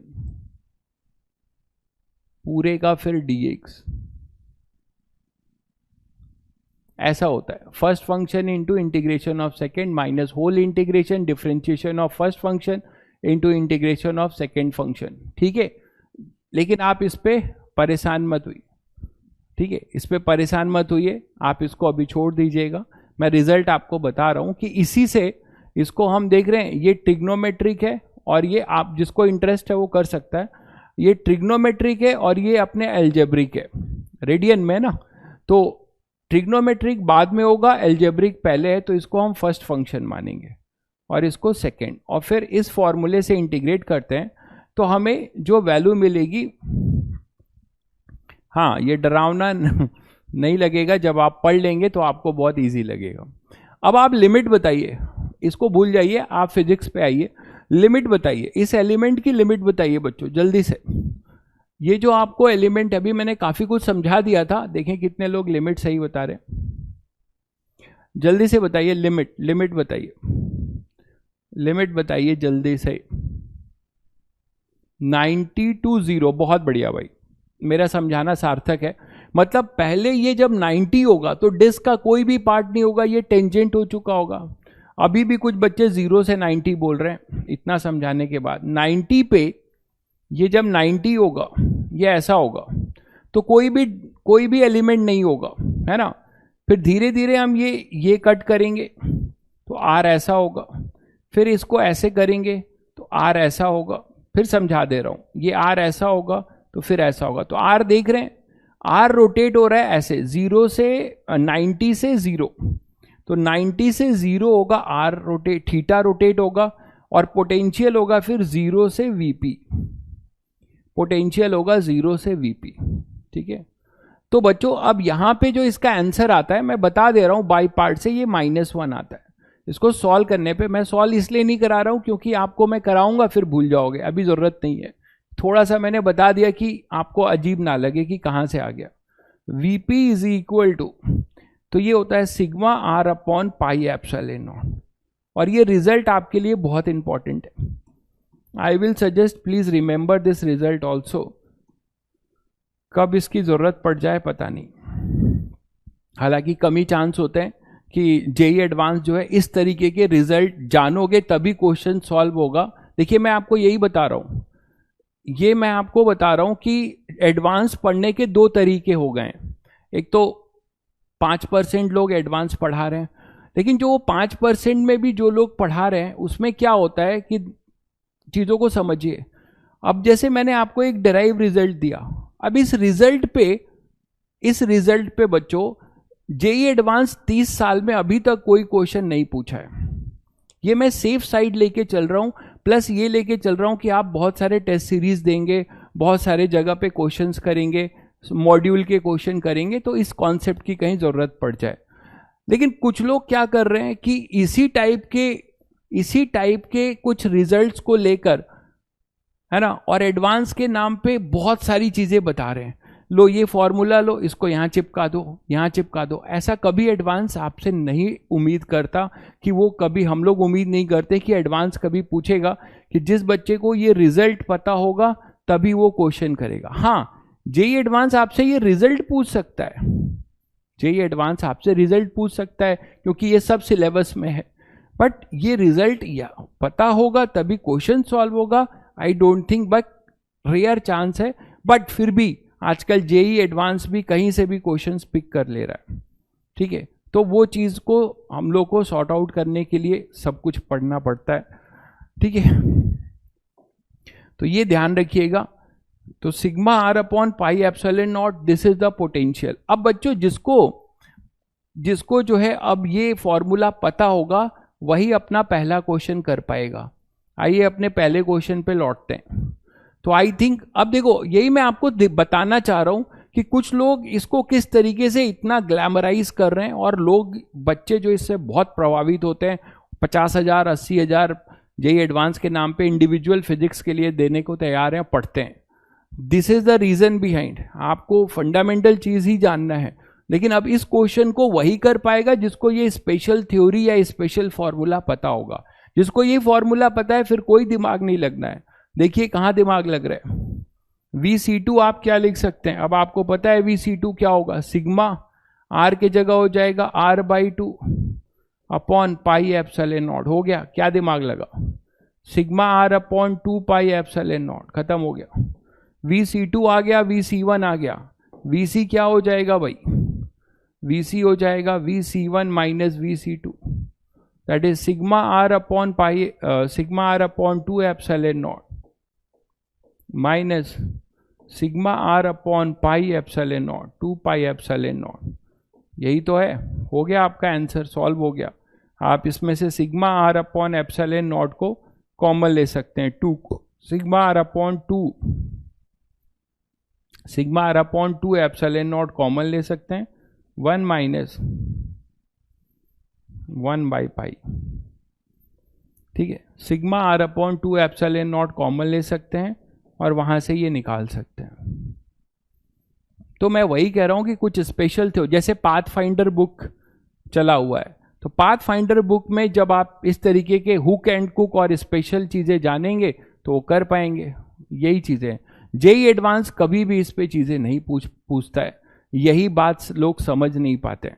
पूरे का फिर dx। ऐसा होता है first function into integration of second minus whole integration differentiation of first function into integration of second function, ठीक है। लेकिन आप इस पे परेशान मत हुई, ठीक है, इस पे परेशान मत होइए, आप इसको अभी छोड़ दीजिएगा। मैं रिजल्ट आपको बता रहा हूं कि इसी से इसको हम देख रहे हैं, ये ट्रिग्नोमेट्रिक है और ये आप जिसको इंटरेस्ट है वो कर सकता है। ये ट्रिग्नोमेट्रिक है और ये अपने एल्जेब्रिक है, रेडियन में ना। तो ट्रिग्नोमेट्रिक बाद में होगा, एल्जेब्रिक पहले है, तो इसको हम फर्स्ट फंक्शन मानेंगे और इसको सेकेंड। और फिर इस फॉर्मूले से इंटीग्रेट करते हैं तो हमें जो वैल्यू मिलेगी, हाँ ये डरावना नहीं लगेगा, जब आप पढ़ लेंगे तो आपको बहुत इजी लगेगा। अब आप लिमिट बताइए, इसको भूल जाइए, आप फिजिक्स पे आइए। लिमिट बताइए, इस एलिमेंट की लिमिट बताइए बच्चों जल्दी से। ये जो आपको एलिमेंट, अभी मैंने काफी कुछ समझा दिया था, देखें कितने लोग लिमिट सही बता रहे हैं। जल्दी से बताइए लिमिट बताइए, लिमिट बताइए जल्दी से। 90 to 0, बहुत बढ़िया भाई, मेरा समझाना सार्थक है। मतलब पहले ये जब 90 होगा तो डिस्क का कोई भी पार्ट नहीं होगा, ये टेंजेंट हो चुका होगा। अभी भी कुछ बच्चे 0 से 90 बोल रहे हैं, इतना समझाने के बाद 90 पे ये जब 90 होगा ये ऐसा होगा, तो कोई भी एलिमेंट नहीं होगा, है ना। फिर धीरे धीरे हम ये कट करेंगे तो आर ऐसा होगा, फिर इसको ऐसे करेंगे तो आर ऐसा होगा। फिर समझा दे रहा हूं, ये आर ऐसा होगा तो फिर ऐसा होगा। तो आर देख रहे हैं, आर रोटेट हो रहा है ऐसे 0 से 90 से 0, तो 90 से 0 होगा आर रोटेट, थीटा रोटेट होगा, और पोटेंशियल होगा फिर 0 से वीपी, पोटेंशियल होगा 0 से वीपी। ठीक है, तो बच्चों अब यहां पे जो इसका आंसर आता है, मैं बता दे रहा हूं बाई पार्ट से, ये -1 आता है। इसको सॉल्व करने पे, मैं सॉल्व इसलिए नहीं करा रहा हूं क्योंकि आपको मैं कराऊंगा फिर भूल जाओगे, अभी जरूरत नहीं है। थोड़ा सा मैंने बता दिया कि आपको अजीब ना लगे कि कहां से आ गया। Vp इज इक्वल टू, तो ये होता है sigma r upon pi epsilon not, और ये रिजल्ट आपके लिए बहुत इंपॉर्टेंट है। I will suggest please remember this result also, कब इसकी जरूरत पड़ जाए पता नहीं, हालांकि कम ही चांस होते हैं कि जेई एडवांस जो है इस तरीके के रिजल्ट जानोगे तभी क्वेश्चन सॉल्व होगा। देखिए मैं आपको यही बता रहा हूं, ये मैं आपको बता रहा हूं कि एडवांस पढ़ने के 2 तरीके हो गए हैं। एक तो 5% लोग एडवांस पढ़ा रहे हैं, लेकिन जो 5% में भी जो लोग पढ़ा रहे हैं उसमें क्या होता है कि चीज़ों को समझिए। अब जैसे मैंने आपको एक डिराइव रिजल्ट दिया, अब इस रिजल्ट पे बच्चों जेई एडवांस 30 साल में अभी तक कोई क्वेश्चन नहीं पूछा है। ये मैं सेफ साइड लेके चल रहा हूं, प्लस ये लेके चल रहा हूं कि आप बहुत सारे टेस्ट सीरीज देंगे, बहुत सारे जगह पे क्वेश्चंस करेंगे, मॉड्यूल के क्वेश्चन करेंगे, तो इस कॉन्सेप्ट की कहीं जरूरत पड़ जाए। लेकिन कुछ लोग क्या कर रहे हैं कि इसी टाइप के कुछ रिजल्ट्स को लेकर, है ना, और एडवांस के नाम पे बहुत सारी चीजें बता रहे हैं। लो ये फॉर्मूला लो, इसको यहाँ चिपका दो, यहाँ चिपका दो। ऐसा कभी एडवांस आपसे नहीं उम्मीद करता कि वो कभी, हम लोग उम्मीद नहीं करते कि एडवांस कभी पूछेगा कि जिस बच्चे को ये रिजल्ट पता होगा तभी वो क्वेश्चन करेगा। हाँ, जेई एडवांस आपसे ये रिजल्ट पूछ सकता है, जेई एडवांस आपसे रिजल्ट पूछ सकता है क्योंकि ये सब सिलेबस में है, बट ये रिजल्ट या पता होगा तभी क्वेश्चन सॉल्व होगा, I don't think, but rare chance है। बट फिर भी आजकल जेई एडवांस भी कहीं से भी क्वेश्चंस पिक कर ले रहा है। ठीक है, तो वो चीज को हम लोग को सॉर्ट आउट करने के लिए सब कुछ पढ़ना पड़ता है। ठीक है, तो ये ध्यान रखिएगा। तो sigma r upon pi epsilon not, this is the potential. अब बच्चों जिसको जो है अब ये फॉर्मूला पता होगा वही अपना पहला क्वेश्चन कर पाएगा। आइए अपने पहले क्वेश्चन पे लौटते हैं। तो आई थिंक अब देखो, यही मैं आपको बताना चाह रहा हूं कि कुछ लोग इसको किस तरीके से इतना ग्लैमराइज कर रहे हैं, और लोग, बच्चे जो इससे बहुत प्रभावित होते हैं, 50,000 80,000 जेई एडवांस के नाम पे इंडिविजुअल फिजिक्स के लिए देने को तैयार हैं, पढ़ते हैं। This is the reason behind. आपको फंडामेंटल चीज ही जानना है, लेकिन अब इस क्वेश्चन को वही कर पाएगा जिसको ये स्पेशल थ्योरी या स्पेशल फॉर्मूला पता होगा। जिसको ये फॉर्मूला पता है फिर कोई दिमाग नहीं लगना है। देखिए कहां दिमाग लग रहा है। Vc2 आप क्या लिख सकते हैं, अब आपको पता है Vc2 क्या होगा, सिग्मा r के जगह हो जाएगा r/2 upon pi epsilon not. हो गया, क्या दिमाग लगा, sigma r upon 2 pi epsilon not, खत्म हो गया। Vc2 आ गया, Vc1 आ गया, Vc क्या हो जाएगा भाई, Vc हो जाएगा Vc1 minus Vc2, that is sigma r upon pi, sigma r upon 2 epsilon naught minus sigma r upon pi epsilon not 2 pi epsilon not. यही तो है, हो गया आपका आंसर, सॉल्व हो गया। आप इसमें से sigma r upon epsilon not को कॉमन ले सकते हैं, 2 को, sigma r upon 2, sigma r upon 2 epsilon not common ले सकते हैं, 1 माइनस 1 बाई पाई। ठीक है, sigma r upon 2 epsilon not common ले सकते हैं और वहां से ये निकाल सकते हैं। तो मैं वही कह रहा हूं कि कुछ स्पेशल थे, जैसे पाथ फाइंडर बुक चला हुआ है, तो पाथ फाइंडर बुक में जब आप इस तरीके के हुक एंड कुक और स्पेशल चीजें जानेंगे तो वो कर पाएंगे। यही चीजें, जेई एडवांस कभी भी इस पे चीजें नहीं पूछता है, यही बात लोग समझ नहीं पाते।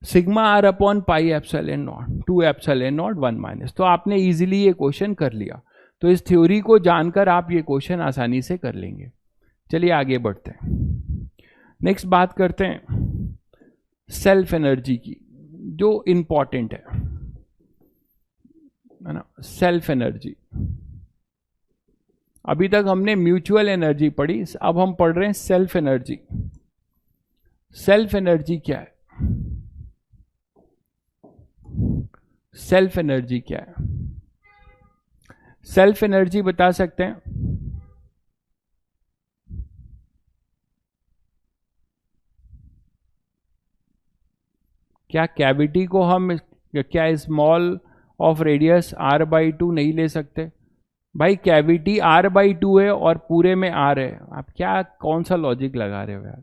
Sigma r upon pi epsilon not 2 epsilon naught 1 minus, तो आपने इजीली ये क्वेश्चन कर लिया। तो इस थ्योरी को जानकर आप ये क्वेश्चन आसानी से कर लेंगे। चलिए आगे बढ़ते हैं, नेक्स्ट बात करते हैं सेल्फ एनर्जी की, जो इंपॉर्टेंट है ना। सेल्फ एनर्जी, अभी तक हमने म्यूचुअल एनर्जी पढ़ी, अब हम पढ़ रहे हैं सेल्फ एनर्जी। सेल्फ एनर्जी क्या है, सेल्फ एनर्जी क्या है, सेल्फ एनर्जी बता सकते हैं? क्या कैविटी को हम क्या स्मॉल ऑफ रेडियस r/2 नहीं ले सकते? भाई कैविटी r/2 है और पूरे में r है, आप क्या कौन सा लॉजिक लगा रहे हो यार?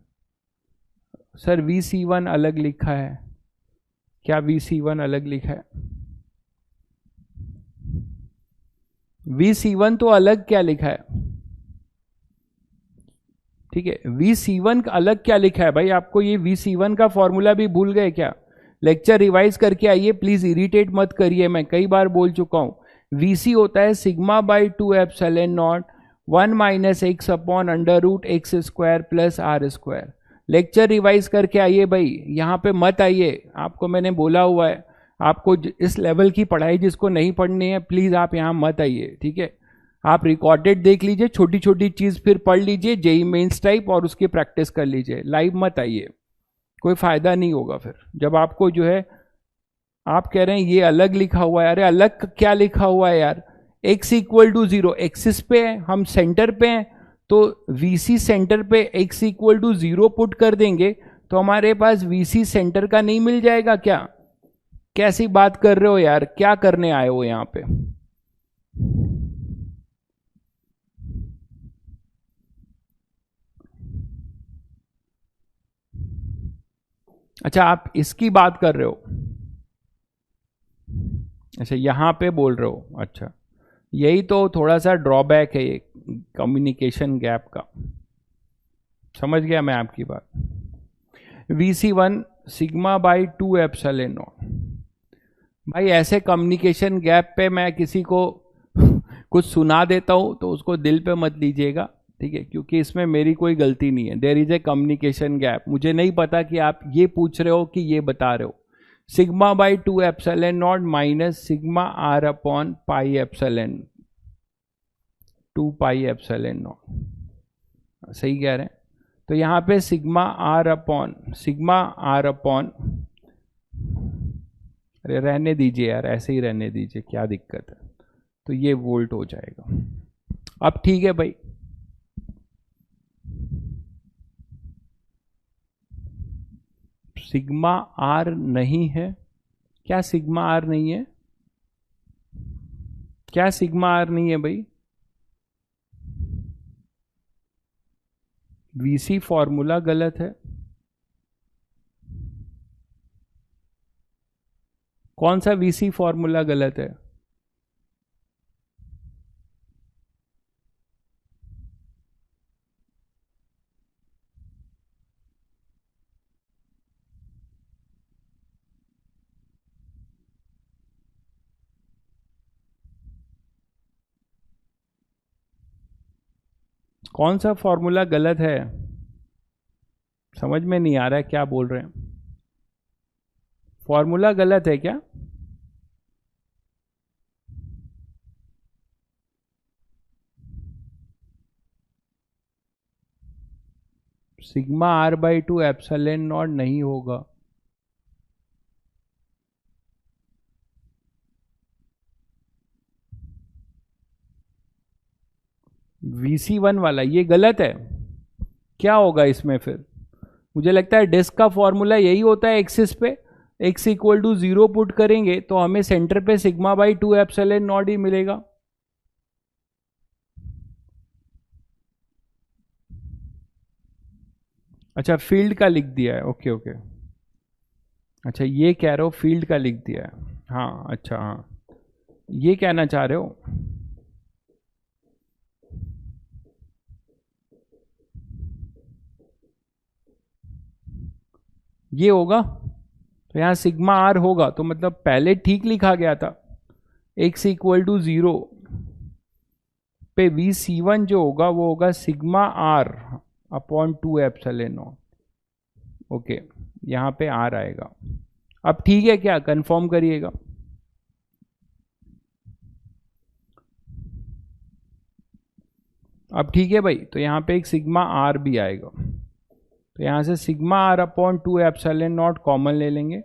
सर VC1 अलग लिखा है क्या? VC1 अलग लिखा है? VC1 तो अलग क्या लिखा है? ठीक है, VC1 अलग क्या लिखा है भाई? आपको ये VC1 का फॉर्मूला भी भूल गए क्या? लेक्चर रिवाइज करके आइए प्लीज, इरिटेट मत करिए, मैं कई बार बोल चुका हूं। VC होता है sigma by 2 epsilon naught 1 minus X upon under root X square plus R square. Lecture revise करके आइए भाई, यहाँ पे मत आइए, आपको मैंने बोला हुआ है। आपको इस लेवल की पढ़ाई जिसको नहीं पढ़नी है प्लीज आप यहाँ मत आइए, ठीक है? आप रिकॉर्डेड देख लीजिए, छोटी छोटी चीज फिर पढ़ लीजिए जेई मेंस टाइप और उसकी प्रैक्टिस कर लीजिए, लाइव मत आइए, कोई फायदा नहीं होगा फिर। जब आपको जो है, आप कह रहे हैं ये अलग लिखा हुआ है, अरे अलग क्या लिखा हुआ है यार? x इक्वल टू 0 एक्सिस पे है, हम सेंटर पे हैं, तो VC सेंटर पे x इक्वल टू 0 पुट कर देंगे तो हमारे पास VC सेंटर का नहीं मिल जाएगा क्या? कैसी बात कर रहे हो यार, क्या करने आए हो यहां पे? अच्छा आप इसकी बात कर रहे हो? अच्छा यहां पे बोल रहे हो, अच्छा यही तो थोड़ा सा ड्रॉबैक है ये कम्युनिकेशन गैप का। समझ गया मैं आपकी बात। VC1 sigma by 2 epsilon not. भाई ऐसे कम्युनिकेशन गैप पे मैं किसी को कुछ सुना देता हूं तो उसको दिल पे मत लीजिएगा, ठीक है? क्योंकि इसमें मेरी कोई गलती नहीं है। There is a communication gap, मुझे नहीं पता कि आप ये पूछ रहे हो कि ये बता रहे हो। Sigma by 2 epsilon naught minus sigma r upon pi epsilon 2 pi epsilon not, सही कह रहे हैं? तो यहाँ पे सिग्मा r अपॉन, अरे रहने दीजिए यार, ऐसे ही रहने दीजिए, क्या दिक्कत है? तो ये वोल्ट हो जाएगा। अब ठीक है भाई, सिग्मा r नहीं है क्या? सिग्मा r नहीं है क्या? सिग्मा r नहीं है भाई? VC फॉर्मूला गलत है। कौन सा VC फॉर्मूला गलत है? कौन सा फॉर्मूला गलत है? समझ में नहीं आ रहा है क्या बोल रहे हैं। फॉर्मूला गलत है क्या? सिग्मा r/2 एप्सिलॉन नॉट नहीं होगा। VC1 वाला ये गलत है, क्या होगा इसमें फिर? मुझे लगता है डिस्क का फॉर्मूला यही होता है, एक्सिस पे x इक्वल टू 0 पुट करेंगे तो हमें सेंटर पे सिग्मा बाई 2 एप्सिलॉन नॉट ही मिलेगा। अच्छा फील्ड का लिख दिया है, ओके ओके। अच्छा ये कह रहे हो फील्ड का लिख दिया है, हाँ अच्छा हाँ, ये कहना चाह रहे हो? ये होगा तो यहाँ सिग्मा r होगा, तो मतलब पहले ठीक लिखा गया था, x इक्वल टू 0 पे VC1 जो होगा वो होगा sigma r upon 2 epsilon not, okay यहाँ पे r आएगा। अब ठीक है क्या? कंफर्म करिएगा। अब ठीक है भाई, तो यहाँ पे एक सिग्मा r भी आएगा, तो यहाँ से sigma r upon 2 epsilon not common ले लेंगे,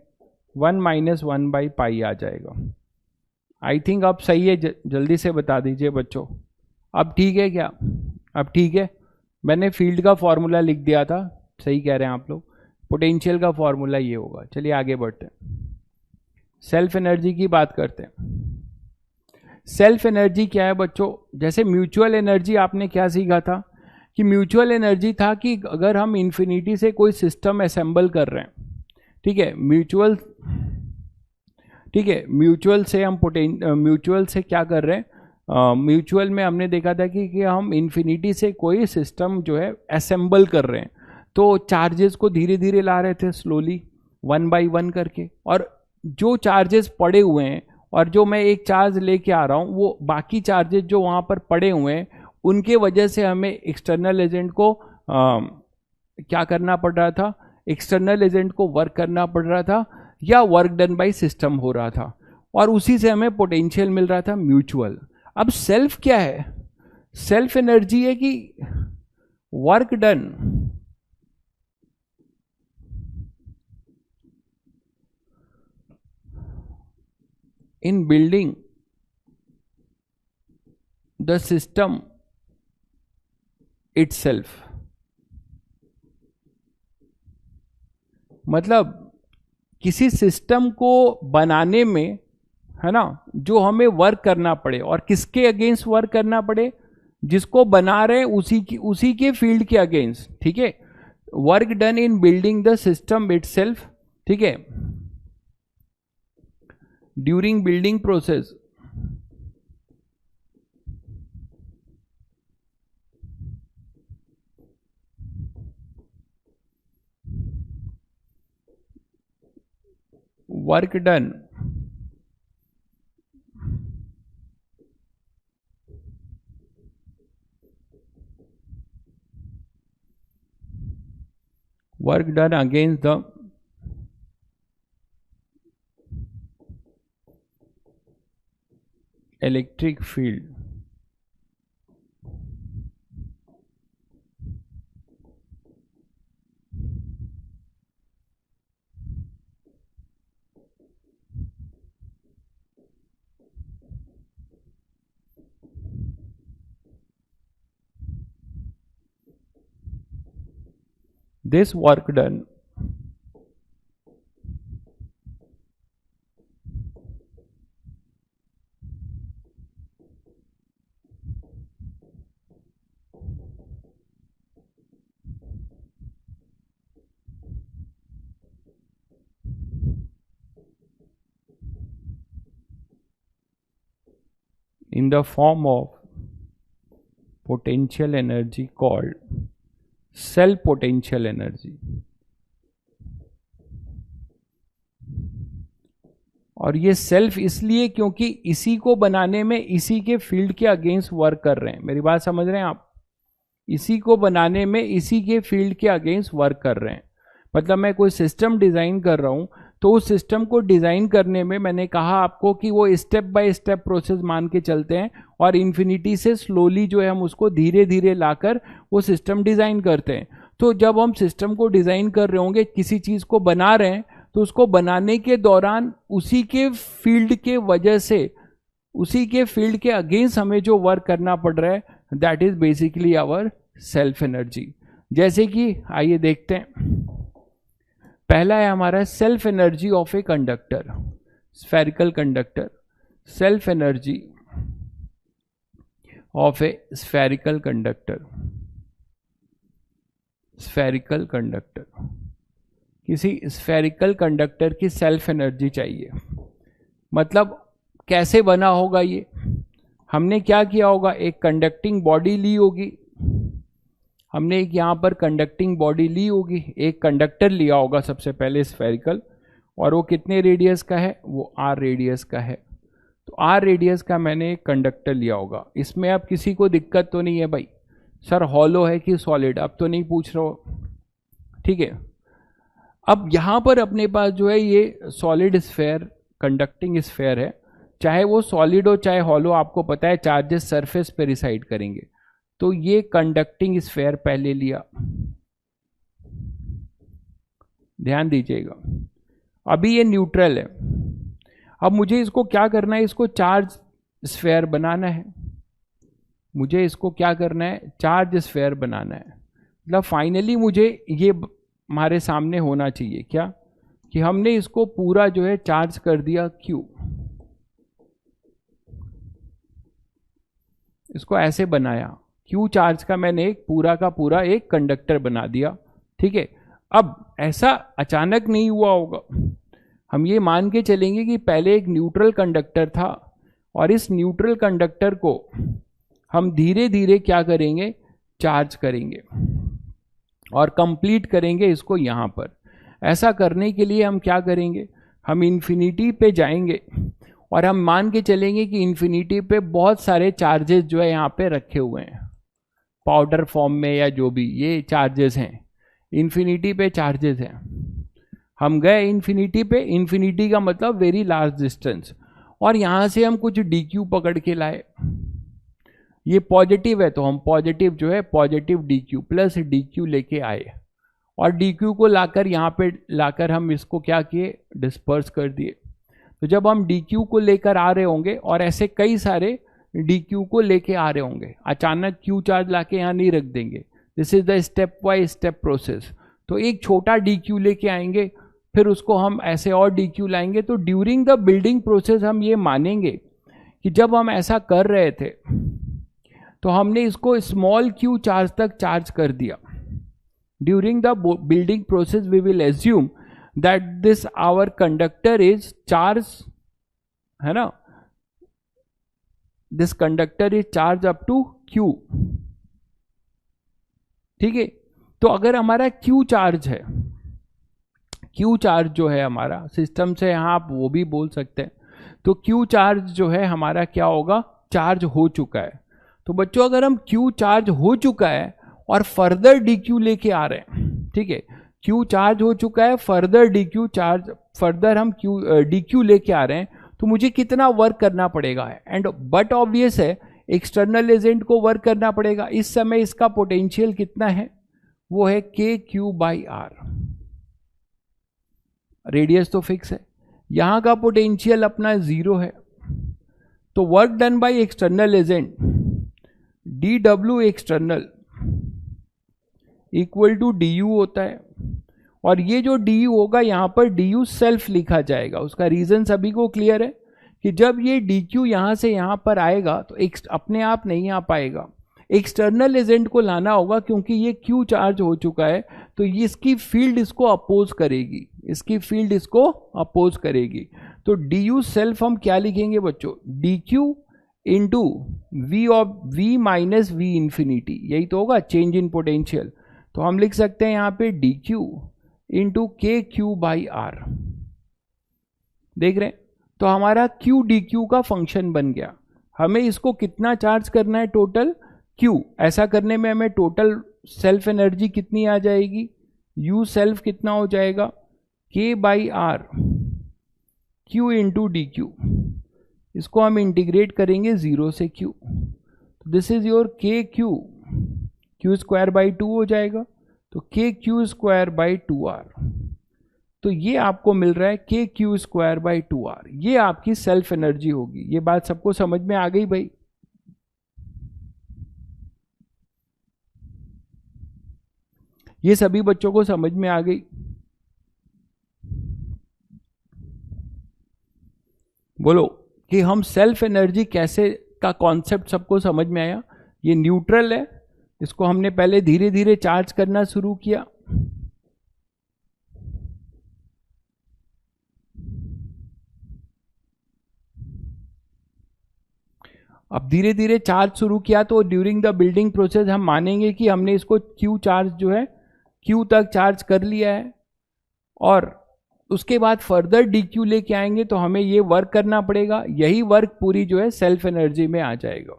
1 माइनस 1 बाई पाई आ जाएगा। आई थिंक अब सही है, जल्दी से बता दीजिए बच्चों। अब ठीक है क्या? अब ठीक है। मैंने फील्ड का फॉर्मूला लिख दिया था, सही कह रहे हैं आप लोग। पोटेंशियल का फॉर्मूला ये होगा। चलिए आगे बढ़ते हैं, सेल्फ एनर्जी की बात करते हैं। सेल्फ एनर्जी क्या है बच्चों? जैसे म्यूचुअल एनर्जी आपने क्या सीखा था कि म्यूचुअल एनर्जी था कि अगर हम इन्फिनिटी से कोई सिस्टम असेंबल कर रहे हैं, ठीक है, म्यूचुअल से हम म्यूचुअल से क्या कर रहे हैं, म्यूचुअल में हमने देखा था कि हम इन्फिनिटी से कोई सिस्टम जो है असेंबल कर रहे हैं, तो चार्जेस को धीरे धीरे ला रहे थे, स्लोली 1 बाई 1 करके। और जो चार्जेस पड़े हुए हैं और जो मैं एक चार्ज लेके आ रहा हूँ, वो बाकी चार्जेस जो वहाँ पर पड़े हुए हैं उनके वजह से हमें एक्सटर्नल एजेंट को क्या करना पड़ रहा था, एक्सटर्नल एजेंट को वर्क करना पड़ रहा था, या वर्क डन बाय सिस्टम हो रहा था, और उसी से हमें पोटेंशियल मिल रहा था म्यूचुअल। अब सेल्फ क्या है? सेल्फ एनर्जी है कि work done in building the system itself. मतलब किसी सिस्टम को बनाने में, है ना, जो हमें वर्क करना पड़े, और किसके अगेंस्ट वर्क करना पड़े? जिसको बना रहे उसी के फील्ड के अगेंस्ट, ठीक है। Work done in building the system itself, ठीक है, during building process work done against the electric field this work done in the form of potential energy called self potential energy। और ये self इसलिए क्योंकि इसी को बनाने में इसी के फील्ड के अगेंस्ट वर्क कर रहे हैं। मेरी बात समझ रहे हैं आप? इसी को बनाने में इसी के फील्ड के अगेंस्ट वर्क कर रहे हैं। मतलब मैं कोई सिस्टम डिजाइन कर रहा हूं, तो उस सिस्टम को डिजाइन करने में मैंने कहा आपको कि वो स्टेप बाय स्टेप प्रोसेस मान के चलते हैं, और इन्फिनिटी से स्लोली जो है हम उसको धीरे धीरे लाकर वो सिस्टम डिजाइन करते हैं। तो जब हम सिस्टम को डिजाइन कर रहे होंगे, किसी चीज को बना रहे हैं, तो उसको बनाने के दौरान उसी के फील्ड के वजह से, उसी के फील्ड के अगेंस्ट हमें जो वर्क करना पड़ रहा है, that is basically our self energy. जैसे कि आइए देखते हैं, पहला है हमारा self energy of a conductor, spherical conductor. Self energy of a spherical conductor. Spherical conductor, किसी स्फेरिकल कंडक्टर की सेल्फ एनर्जी चाहिए। मतलब कैसे बना होगा ये? हमने क्या किया होगा, एक कंडक्टिंग बॉडी ली होगी, हमने एक यहाँ पर कंडक्टिंग बॉडी ली होगी, एक कंडक्टर लिया होगा सबसे पहले स्फेरिकल, और वो कितने रेडियस का है? वो r रेडियस का है। तो r रेडियस का मैंने एक कंडक्टर लिया होगा। इसमें अब किसी को दिक्कत तो नहीं है भाई, सर हॉलो है कि सॉलिड, अब तो नहीं पूछ रहा हो, ठीक है। अब यहाँ पर अपने पास जो है ये सॉलिड स्फेयर, कंडक्टिंग स्फेयर है, चाहे वो सॉलिड हो चाहे हॉलो, आपको पता है चार्जेस सरफेस पे रिसाइड करेंगे। तो ये कंडक्टिंग स्फेयर पहले लिया, ध्यान दीजिएगा। अभी ये न्यूट्रल है। अब मुझे इसको क्या करना है, इसको चार्ज स्फेयर बनाना है। मुझे इसको क्या करना है, चार्ज स्फेयर बनाना है। मतलब फाइनली मुझे ये हमारे सामने होना चाहिए क्या, कि हमने इसको पूरा जो है चार्ज कर दिया Q, इसको ऐसे बनाया, Q चार्ज का मैंने एक पूरा का पूरा एक कंडक्टर बना दिया, ठीक है। अब ऐसा अचानक नहीं हुआ होगा, हम ये मान के चलेंगे कि पहले एक न्यूट्रल कंडक्टर था और इस न्यूट्रल कंडक्टर को हम धीरे धीरे क्या करेंगे, चार्ज करेंगे और कंप्लीट करेंगे इसको यहाँ पर। ऐसा करने के लिए हम क्या करेंगे, हम इन्फिनिटी पे जाएंगे और हम मान के चलेंगे कि इन्फिनिटी पे बहुत सारे चार्जेस जो है यहाँ पे रखे हुए हैं, पाउडर फॉर्म में या जो भी ये चार्जेस हैं, इन्फिनिटी पे चार्जेस हैं। हम गए इन्फिनिटी पे, इन्फिनिटी का मतलब वेरी लार्ज डिस्टेंस, और यहाँ से हम कुछ DQ पकड़ के लाए। ये पॉजिटिव है तो हम पॉजिटिव जो है पॉजिटिव DQ प्लस DQ लेके आए और DQ को लाकर यहाँ पे लाकर हम इसको क्या किए, डिस्पर्स कर दिए। तो जब हम DQ को लेकर आ रहे होंगे और ऐसे कई सारे DQ को लेके आ रहे होंगे, अचानक Q चार्ज लाके यहाँ नहीं रख देंगे। This is the step by step process. तो एक छोटा DQ लेके आएंगे, फिर उसको हम ऐसे और DQ लाएंगे। तो ड्यूरिंग द बिल्डिंग प्रोसेस हम ये मानेंगे कि जब हम ऐसा कर रहे थे तो हमने इसको स्मॉल Q चार्ज तक चार्ज कर दिया। During the building process we will assume that this our conductor is charge, है ना, this conductor is charge up to Q, ठीक है। तो अगर हमारा Q चार्ज है, Q चार्ज जो है हमारा सिस्टम से, यहाँ आप वो भी बोल सकते हैं, तो Q चार्ज जो है हमारा क्या होगा, चार्ज हो चुका है। तो बच्चों अगर हम Q चार्ज हो चुका है और फर्दर DQ लेके आ रहे हैं, ठीक है, Q चार्ज हो चुका है, फर्दर DQ चार्ज, फर्दर हम DQ लेके आ रहे हैं, तो मुझे कितना वर्क करना पड़ेगा, एंड बट ऑब्वियस है एक्सटर्नल एजेंट को वर्क करना पड़ेगा। इस समय इसका पोटेंशियल कितना है, वो है KQ/R। रेडियस तो फिक्स है, यहां का पोटेंशियल अपना 0 है। तो work done by external agent dW external equal to du होता है, और ये जो du होगा यहां पर du सेल्फ लिखा जाएगा। उसका रीजन सभी को क्लियर है कि जब ये dq यहां से यहां पर आएगा तो अपने आप नहीं आ पाएगा, एक्सटर्नल एजेंट को लाना होगा, क्योंकि ये Q चार्ज हो चुका है तो इसकी फील्ड इसको अपोज करेगी, इसकी फील्ड इसको अपोज करेगी। तो du सेल्फ हम क्या लिखेंगे बच्चों, dq into v minus v infinity, यही तो होगा चेंज इन पोटेंशियल। तो हम लिख सकते हैं यहाँ पे dq इंटू KQ/R। देख रहे हैं, तो हमारा Q dQ का फंक्शन बन गया। हमें इसको कितना चार्ज करना है, टोटल Q। ऐसा करने में हमें टोटल सेल्फ एनर्जी कितनी आ जाएगी, U सेल्फ कितना हो जाएगा, K/R Q इंटू DQ। इसको हम इंटीग्रेट करेंगे 0 से Q, this is your KQ, Q²/2 हो जाएगा, तो KQ²/2R। तो ये आपको मिल रहा है KQ²/2R, ये आपकी सेल्फ एनर्जी होगी। ये बात सबको समझ में आ गई भाई? ये सभी बच्चों को समझ में आ गई? बोलो कि हम सेल्फ एनर्जी कैसे का कॉन्सेप्ट सबको समझ में आया? ये न्यूट्रल है, इसको हमने पहले धीरे धीरे चार्ज करना शुरू किया, अब धीरे धीरे चार्ज शुरू किया तो ड्यूरिंग द बिल्डिंग प्रोसेस हम मानेंगे कि हमने इसको Q चार्ज जो है Q तक चार्ज कर लिया है, और उसके बाद फर्दर DQ लेके आएंगे तो हमें ये वर्क करना पड़ेगा। यही वर्क पूरी जो है सेल्फ एनर्जी में आ जाएगा।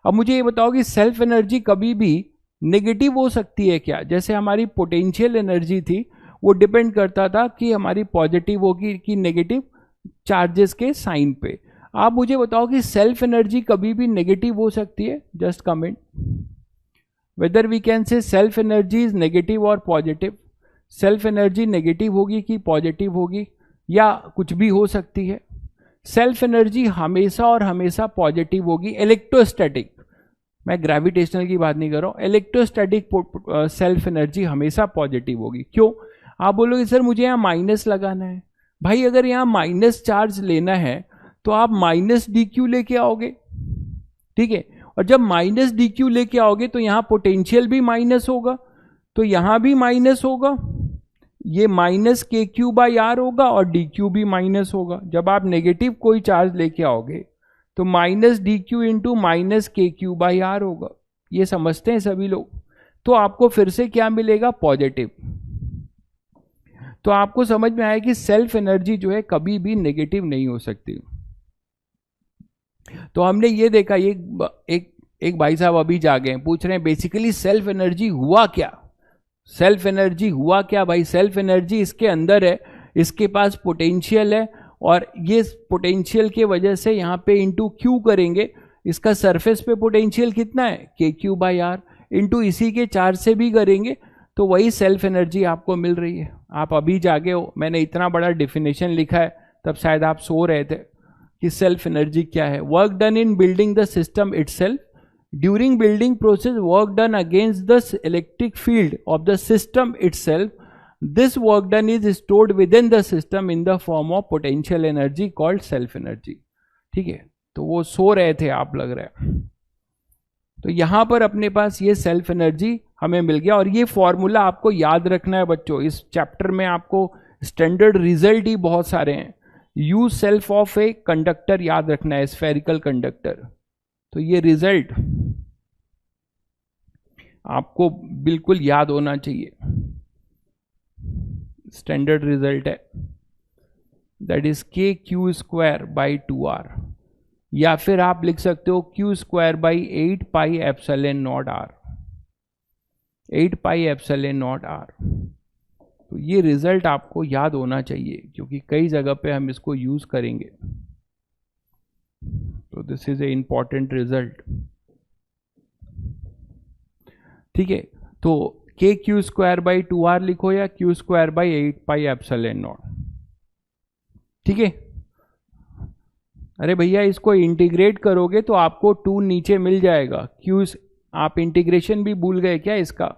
अब मुझे ये बताओ कि सेल्फ एनर्जी कभी भी नेगेटिव हो सकती है क्या? जैसे हमारी पोटेंशियल एनर्जी थी वो डिपेंड करता था कि हमारी पॉजिटिव होगी कि नेगेटिव चार्जेस के साइन पे। आप मुझे बताओ कि सेल्फ एनर्जी कभी भी नेगेटिव हो सकती है? Just comment whether we can say self energy is negative और पॉजिटिव। सेल्फ एनर्जी नेगेटिव होगी कि पॉजिटिव होगी, या कुछ भी हो सकती है? सेल्फ एनर्जी हमेशा और हमेशा पॉजिटिव होगी। इलेक्ट्रोस्टैटिक, मैं ग्रेविटेशनल की बात नहीं कर रहा हूँ, इलेक्ट्रोस्टैटिक सेल्फ एनर्जी हमेशा पॉजिटिव होगी। क्यों? आप बोलोगे सर मुझे यहाँ माइनस लगाना है। भाई अगर यहाँ माइनस चार्ज लेना है तो आप माइनस डी क्यू लेके आओगे, ठीक है। और जब माइनस डी क्यू लेके आओगे तो यहाँ पोटेंशियल भी माइनस होगा, तो यहाँ भी माइनस होगा, ये माइनस के क्यू बाई आर होगा और डी क्यू भी माइनस होगा। जब आप नेगेटिव कोई चार्ज लेके आओगे तो minus D q into minus के क्यू बाई आर होगा। ये समझते हैं सभी लोग। तो आपको फिर से क्या मिलेगा? पॉजिटिव। तो आपको समझ में आया कि सेल्फ एनर्जी जो है कभी भी नेगेटिव नहीं हो सकती। तो हमने ये देखा, ये एक भाई साहब अभी जागे हैं, पूछ रहे हैं बेसिकली सेल्फ एनर्जी हुआ क्या? सेल्फ एनर्जी हुआ क्या भाई? सेल्फ एनर्जी इसके अंदर है, इसके पास पोटेंशियल है और ये पोटेंशियल के वजह से यहाँ पे इंटू क्यू करेंगे, इसका सरफेस पे पोटेंशियल कितना है? K Q by are, into इसी के चार्ज से भी करेंगे तो वही सेल्फ एनर्जी आपको मिल रही है। आप अभी जागे हो, मैंने इतना बड़ा डिफिनेशन लिखा है, तब शायद आप सो रहे थे कि सेल्फ एनर्जी क्या है। Work done in building the system itself, during building process work done against the electric field of the system itself, this work done is stored with in the system in the form of potential energy called self energy. ठीक है, तो वो सो रहे थे आप, लग रहा है। तो यहां पर अपने पास ये सेल्फ एनर्जी हमें मिल गया और ये फॉर्मूला आपको याद रखना है बच्चों। इस चैप्टर में आपको स्टैंडर्ड रिजल्ट ही बहुत सारे हैं। You self of a conductor याद रखना है, स्फेरिकल कंडक्टर। तो ये रिजल्ट आपको बिल्कुल याद होना चाहिए, स्टैंडर्ड रिजल्ट है, दैट इज के क्यू स्क्वायर बाई 2r, या फिर आप लिख सकते हो Q square by 8 pi epsilon not r, 8 pi epsilon not r। तो ये रिजल्ट आपको याद होना चाहिए क्योंकि कई जगह पे हम इसको यूज करेंगे। तो this is a important result. ठीक है, तो के क्यू स्क्वायर बाई 2r लिखो या Q square by 8 pi epsilon not. ठीक है, अरे भैया इसको इंटीग्रेट करोगे तो आपको 2 नीचे मिल जाएगा। क्यू, आप इंटीग्रेशन भी भूल गए क्या इसका?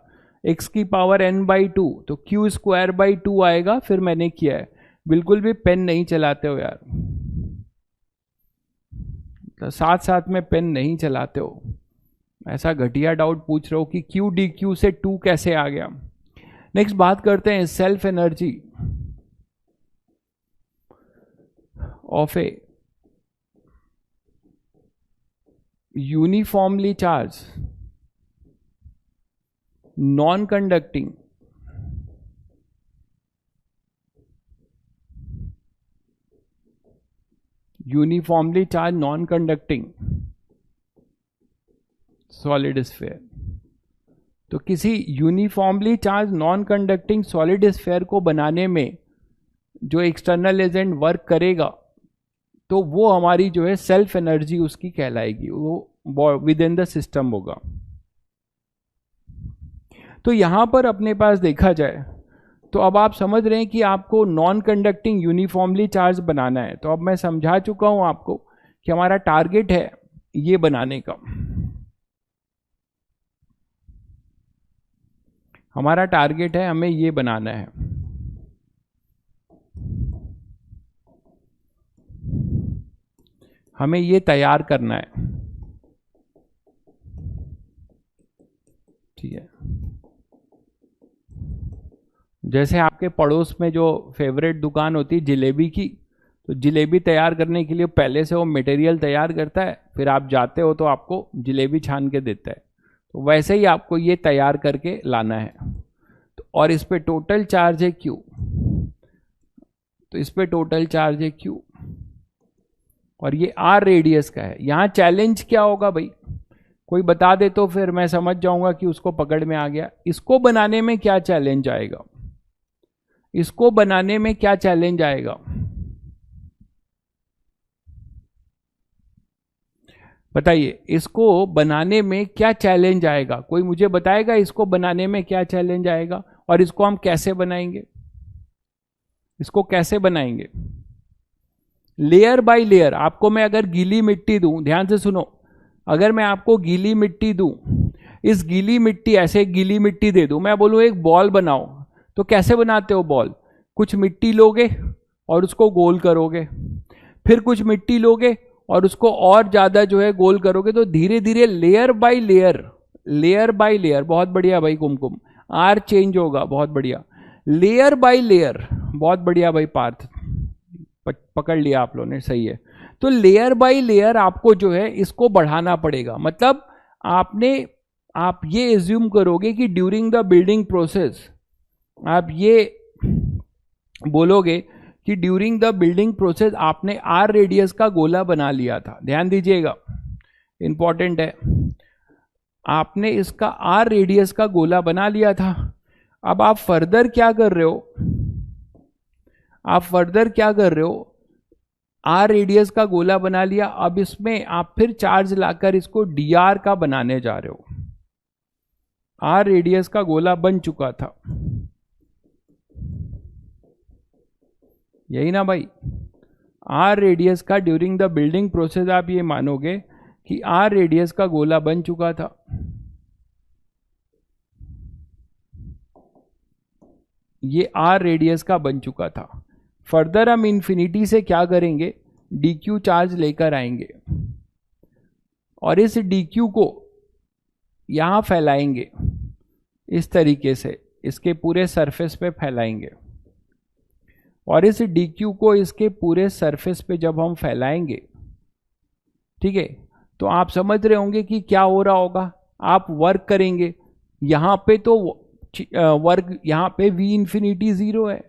x की पावर n बाई 2, तो क्यू स्क्वायर बाई 2 आएगा। फिर मैंने किया है, बिल्कुल भी पेन नहीं चलाते हो यार, तो साथ साथ में पेन नहीं चलाते हो, ऐसा घटिया डाउट पूछ रहे हो कि क्यू डी क्यू से 2 कैसे आ गया। नेक्स्ट बात करते हैं self energy of A uniformly charge non conducting uniformly charge non conducting solid sphere. तो किसी uniformly charge non conducting solid sphere को बनाने में जो एक्सटर्नल एजेंट वर्क करेगा तो वो हमारी जो है सेल्फ एनर्जी उसकी कहलाएगी, वो विद इन द सिस्टम होगा। तो यहां पर अपने पास देखा जाए तो अब आप समझ रहे हैं कि आपको नॉन कंडक्टिंग यूनिफॉर्मली चार्ज बनाना है। तो अब मैं समझा चुका हूं आपको कि हमारा टारगेट है ये बनाने का, हमारा टारगेट है हमें ये बनाना है। हमें ये तैयार करना है, ठीक है। जैसे आपके पड़ोस में जो फेवरेट दुकान होती है जिलेबी की, तो जिलेबी तैयार करने के लिए पहले से वो मटेरियल तैयार करता है, फिर आप जाते हो तो आपको जिलेबी छान के देता है। तो वैसे ही आपको ये तैयार करके लाना है। तो और इस पे टोटल चार्ज है Q, तो इस पे टोटल चार्ज है Q और ये R रेडियस का है। यहाँ चैलेंज क्या होगा भाई, कोई बता दे तो फिर मैं समझ जाऊंगा कि उसको पकड़ में आ गया। इसको बनाने में क्या चैलेंज आएगा, इसको बनाने में क्या चैलेंज आएगा बताइए, इसको बनाने में क्या चैलेंज आएगा? कोई मुझे बताएगा इसको बनाने में क्या चैलेंज आएगा और इसको हम कैसे बनाएंगे, इसको कैसे बनाएंगे? Layer by layer. आपको मैं अगर गीली मिट्टी दूं, ध्यान से सुनो, अगर मैं आपको गीली मिट्टी दूं, इस गीली मिट्टी, ऐसे गीली मिट्टी दे दूं, मैं बोलूं एक बॉल बनाओ, तो कैसे बनाते हो बॉल? कुछ मिट्टी लोगे और उसको गोल करोगे, फिर कुछ मिट्टी लोगे और उसको और ज्यादा जो है गोल करोगे, तो धीरे धीरे layer by layer, layer by layer, बहुत बढ़िया भाई कुमकुम, आर चेंज होगा, बहुत बढ़िया, लेयर बाय लेयर, बहुत बढ़िया भाई पार्थ, पकड़ लिया आप लोगों ने, सही है। तो लेयर बाय लेयर आपको जो है इसको बढ़ाना पड़ेगा। मतलब आप ये एज्यूम करोगे कि ड्यूरिंग द बिल्डिंग प्रोसेस, आप ये बोलोगे कि ड्यूरिंग द बिल्डिंग प्रोसेस आपने आर रेडियस का गोला बना लिया था। ध्यान दीजिएगा, इंपॉर्टेंट है, आपने इसका आर रेडियस का गोला बना लिया था। अब आप फर्दर क्या कर रहे हो? आप फर्दर क्या कर रहे हो? आर रेडियस का गोला बना लिया, अब इसमें आप फिर चार्ज लाकर इसको डी आर का बनाने जा रहे हो। आर रेडियस का गोला बन चुका था, यही ना भाई? आर रेडियस का ड्यूरिंग द बिल्डिंग प्रोसेस आप ये मानोगे कि आर रेडियस का गोला बन चुका था। ये आर रेडियस का बन चुका था। फर्दर हम इंफिनिटी से क्या करेंगे? डी क्यू चार्ज लेकर आएंगे और इस डी क्यू को यहां फैलाएंगे, इस तरीके से इसके पूरे सरफेस पे फैलाएंगे, और इस डी क्यू को इसके पूरे सरफेस पे जब हम फैलाएंगे, ठीक है, तो आप समझ रहे होंगे कि क्या हो रहा होगा। आप वर्क करेंगे, यहां पे तो वर्क, यहां पे v इंफिनिटी 0 है,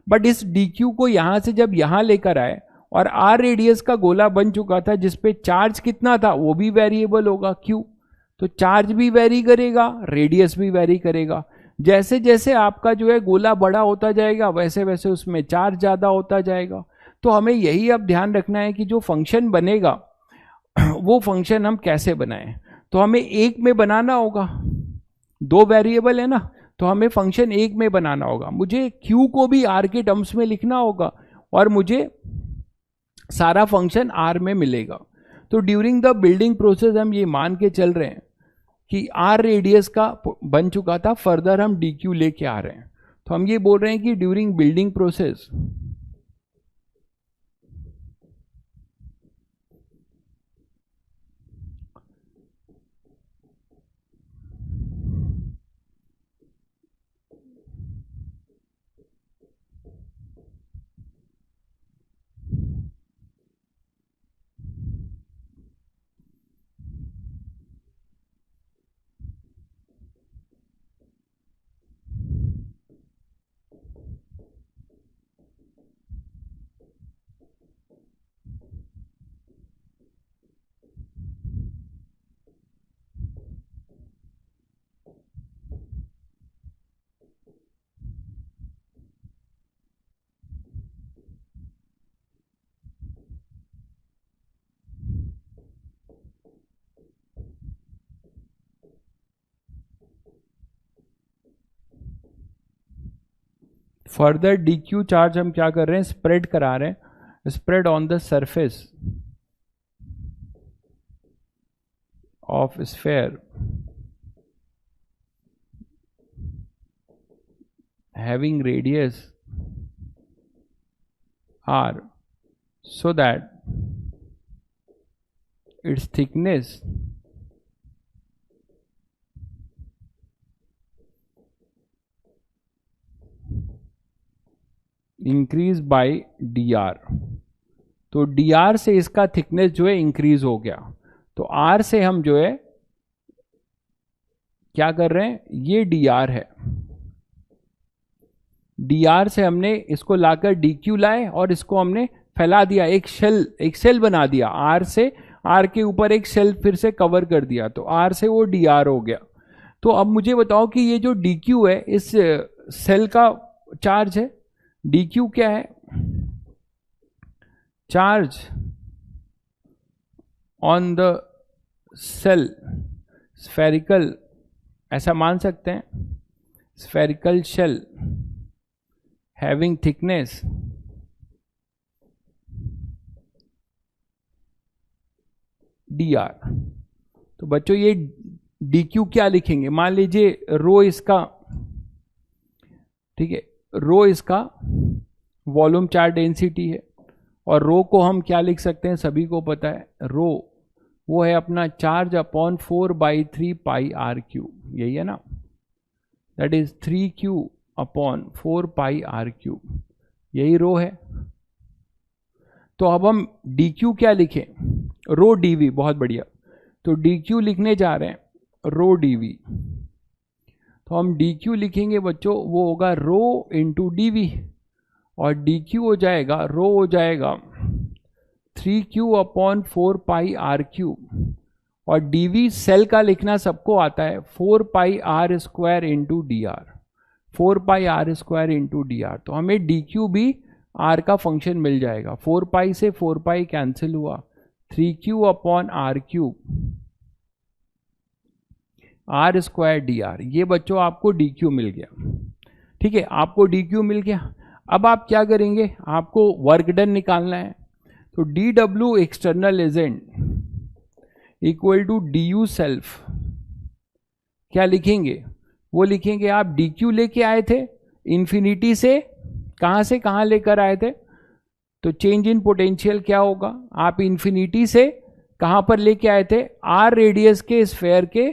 बट इस डी क्यू को यहां से जब यहां लेकर आए और आर रेडियस का गोला बन चुका था जिसपे चार्ज कितना था वो भी वेरिएबल होगा q, तो चार्ज भी वेरी करेगा, रेडियस भी वेरी करेगा। जैसे जैसे आपका जो है गोला बड़ा होता जाएगा वैसे वैसे उसमें चार्ज ज्यादा होता जाएगा। तो हमें यही अब ध्यान रखना है कि जो फंक्शन बनेगा वो फंक्शन हम कैसे बनाएं। तो हमें एक में बनाना होगा, दो वेरिएबल है ना, तो हमें फंक्शन एक में बनाना होगा। मुझे q को भी r के टर्म्स में लिखना होगा और मुझे सारा फंक्शन r में मिलेगा। तो ड्यूरिंग द बिल्डिंग प्रोसेस हम ये मान के चल रहे हैं कि आर रेडियस का बन चुका था, फर्दर हम डी क्यू लेके आ रहे हैं। तो हम ये बोल रहे हैं कि during building process further D Q charge हम क्या कर रहे हैं? स्प्रेड करा रहे हैं, spread on the surface of sphere having radius r so that its thickness increase by D R. तो डी आर से इसका थिकनेस जो है इंक्रीज हो गया, तो आर से हम जो है क्या कर रहे हैं? ये डी आर है, डी आर से हमने इसको लाकर डी क्यू लाए और इसको हमने फैला दिया, एक सेल बना दिया, आर से, आर के ऊपर एक सेल फिर से कवर कर दिया, तो आर से वो डी आर हो गया। तो अब मुझे बताओ कि ये जो डी क्यू है इस सेल का चार्ज है, डी क्यू क्या है? Charge on the shell, spherical, ऐसा मान सकते हैं, spherical shell having thickness D are. तो बच्चों ये डी क्यू क्या लिखेंगे, मान लीजिए रो इसका, ठीक है, रो इसका वॉल्यूम चार्ज डेंसिटी है, और रो को हम क्या लिख सकते हैं, सभी को पता है, रो वो है अपना charge upon 4/3 pi are cube, यही है ना, that is 3Q upon 4 pi are cube, यही रो है। तो अब हम डी क्यू क्या लिखें, रो डी वी, बहुत बढ़िया। तो डी क्यू लिखने जा रहे हैं रो डी वी, तो हम डी क्यू लिखेंगे बच्चों, वो होगा रो इंटू डी वी, और डी क्यू हो जाएगा, रो हो जाएगा 3Q upon 4 pi are cube, और डी वी सेल का लिखना सबको आता है 4 pi r square into d r, 4 pi r square into d are. तो हमें डी क्यू भी आर का फंक्शन मिल जाएगा, 4 पाई से 4 पाई कैंसिल हुआ, 3Q upon are cube are square D R, ये बच्चों आपको डी क्यू मिल गया। ठीक है, आपको डी क्यू मिल गया। अब आप क्या करेंगे, आपको वर्क डन निकालना है। तो D W external agent equal to D U self, क्या लिखेंगे, वो लिखेंगे आप डी क्यू लेके आए थे इन्फिनिटी से, कहाँ से कहाँ लेकर आए थे, तो चेंज इन पोटेंशियल क्या होगा, आप इन्फिनिटी से कहाँ पर लेके आए थे, आर रेडियस के स्फेयर के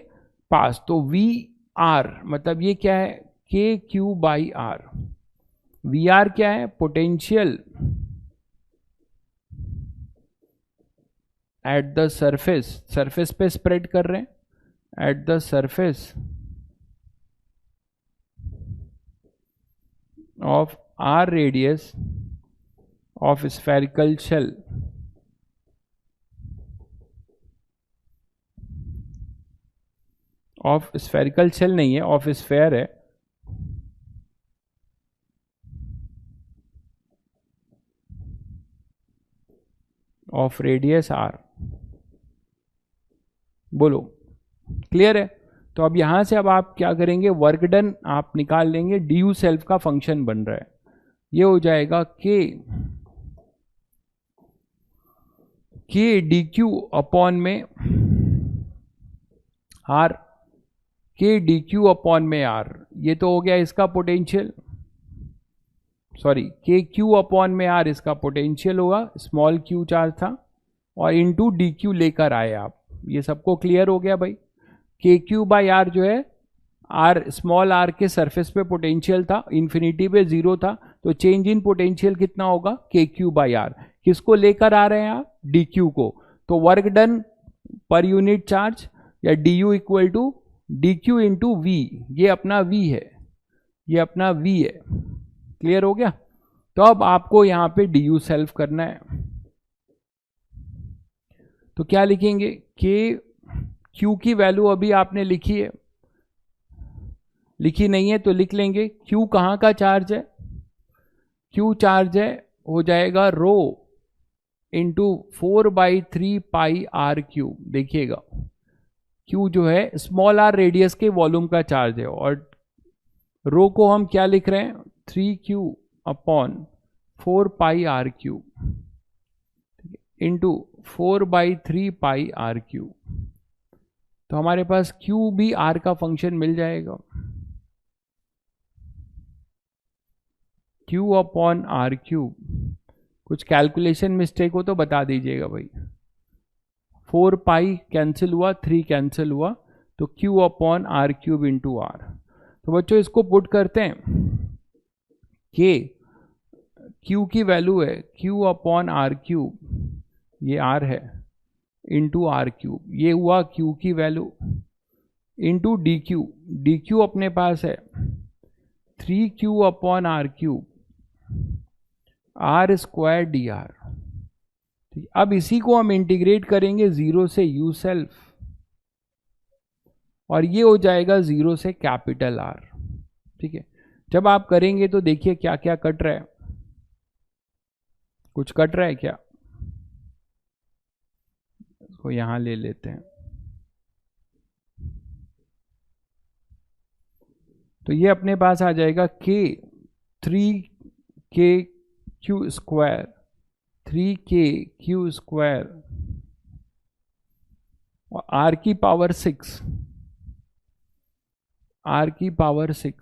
पास, तो वी आर मतलब ये क्या है, K Q by R. V R क्या है, potential at the surface, surface पे स्प्रेड कर रहे हैं, at the surface of R radius of spherical shell, of spherical shell नहीं है, ऑफ स्फेयर है, ऑफ रेडियस आर। बोलो क्लियर है। तो अब यहां से अब आप क्या करेंगे, वर्क डन आप निकाल लेंगे, डी यू सेल्फ का फंक्शन बन रहा है, ये हो जाएगा के डी क्यू अपॉन में आर, के डी क्यू अपॉन में आर, ये तो हो गया इसका पोटेंशियल, सॉरी के क्यू अपॉन में आर इसका पोटेंशियल होगा, स्मॉल क्यू चार्ज था, और इंटू डी क्यू लेकर आए आप, ये सबको क्लियर हो गया भाई। के क्यू बाई आर जो है, आर स्मॉल आर के सरफेस पे पोटेंशियल था, इन्फिनिटी पे जीरो था, तो चेंज इन पोटेंशियल कितना होगा, के क्यू बाई आर। किसको लेकर आ रहे हैं आप, डी क्यू को, तो वर्क डन पर यूनिट चार्ज या d u equal to d q into v, ये अपना वी है, ये अपना वी है, क्लियर हो गया। तो अब आपको यहां पे डी यू सेल्फ करना है, तो क्या लिखेंगे, के क्यू की वैल्यू अभी आपने लिखी है, लिखी नहीं है तो लिख लेंगे, क्यू कहाँ का चार्ज है, क्यू चार्ज है, हो जाएगा rho into 4/3 pi are cube. देखिएगा क्यू जो है स्मॉल आर रेडियस के वॉल्यूम का चार्ज है, और रो को हम क्या लिख रहे हैं, 3Q upon 4 pi are cube into 4/3 pi are cube. तो हमारे पास Q भी R का फंक्शन मिल जाएगा, Q अपॉन आर क्यूब। कुछ कैलकुलेशन मिस्टेक हो तो बता दीजिएगा भाई। 4 पाई कैंसिल हुआ, 3 कैंसिल हुआ, तो Q upon are cube into R. तो बच्चों इसको पुट करते हैं, के Q की वैल्यू है Q अपॉन आर क्यूब, ये R है, इंटू आर क्यूब, ये हुआ Q की value, into D Q, D Q अपने पास है 3Q upon are cube are square D R. अब इसी को हम इंटीग्रेट करेंगे 0 से यू सेल्फ, और ये हो जाएगा 0 से कैपिटल आर। ठीक है, जब आप करेंगे तो देखिए क्या क्या कट रहा है, कुछ कट रहा है क्या, इसको यहां ले लेते हैं। तो ये अपने पास आ जाएगा के 3K Q square, 3K Q square और r की पावर 6, r की पावर 6,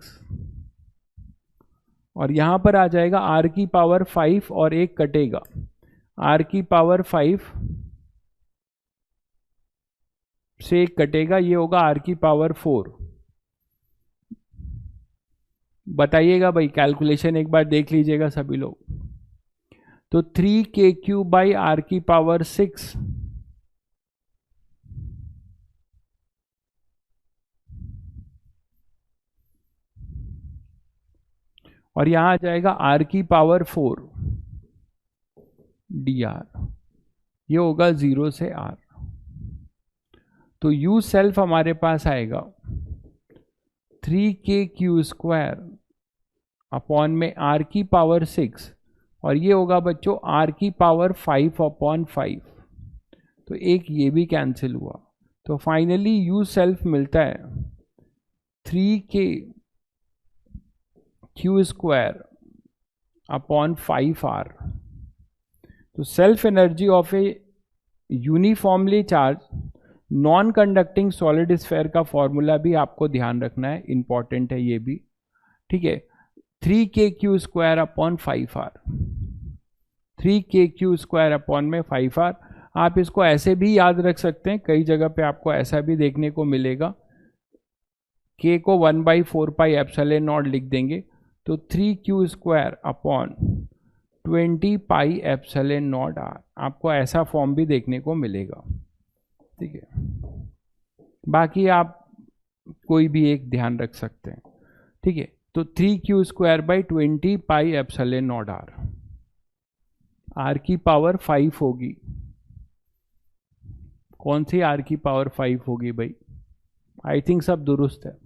और यहां पर आ जाएगा r की पावर 5 और एक कटेगा, r की पावर 5 से एक कटेगा, ये होगा r की पावर 4। बताइएगा भाई, कैलकुलेशन एक बार देख लीजिएगा सभी लोग। तो 3k³ बाई r की पावर 6 और यहां आ जाएगा r की पावर 4 dr, ये होगा 0 से r। तो u सेल्फ हमारे पास आएगा 3k² अपॉन में r की पावर 6, और ये होगा बच्चों r की पावर 5/5। तो एक ये भी कैंसिल हुआ, तो फाइनली u सेल्फ मिलता है 3k² अपॉन 5r। तो self energy of A uniformly charge non conducting solid sphere का फॉर्मूला भी आपको ध्यान रखना है, इंपॉर्टेंट है ये भी, ठीक है। 3k² upon 5r, 3k² upon में 5r। आप इसको ऐसे भी याद रख सकते हैं, कई जगह पे आपको ऐसा भी देखने को मिलेगा, k को 1/4 पाई एप्सिलॉन नॉट लिख देंगे, तो 3q² upon 20 pi epsilon not r, आपको ऐसा फॉर्म भी देखने को मिलेगा, ठीक है। बाकी आप कोई भी एक ध्यान रख सकते हैं, ठीक है। तो 3q² by 20 pi epsilon not r, r की पावर 5 होगी। कौन सी r की पावर 5 होगी भाई? आई थिंक सब दुरुस्त है,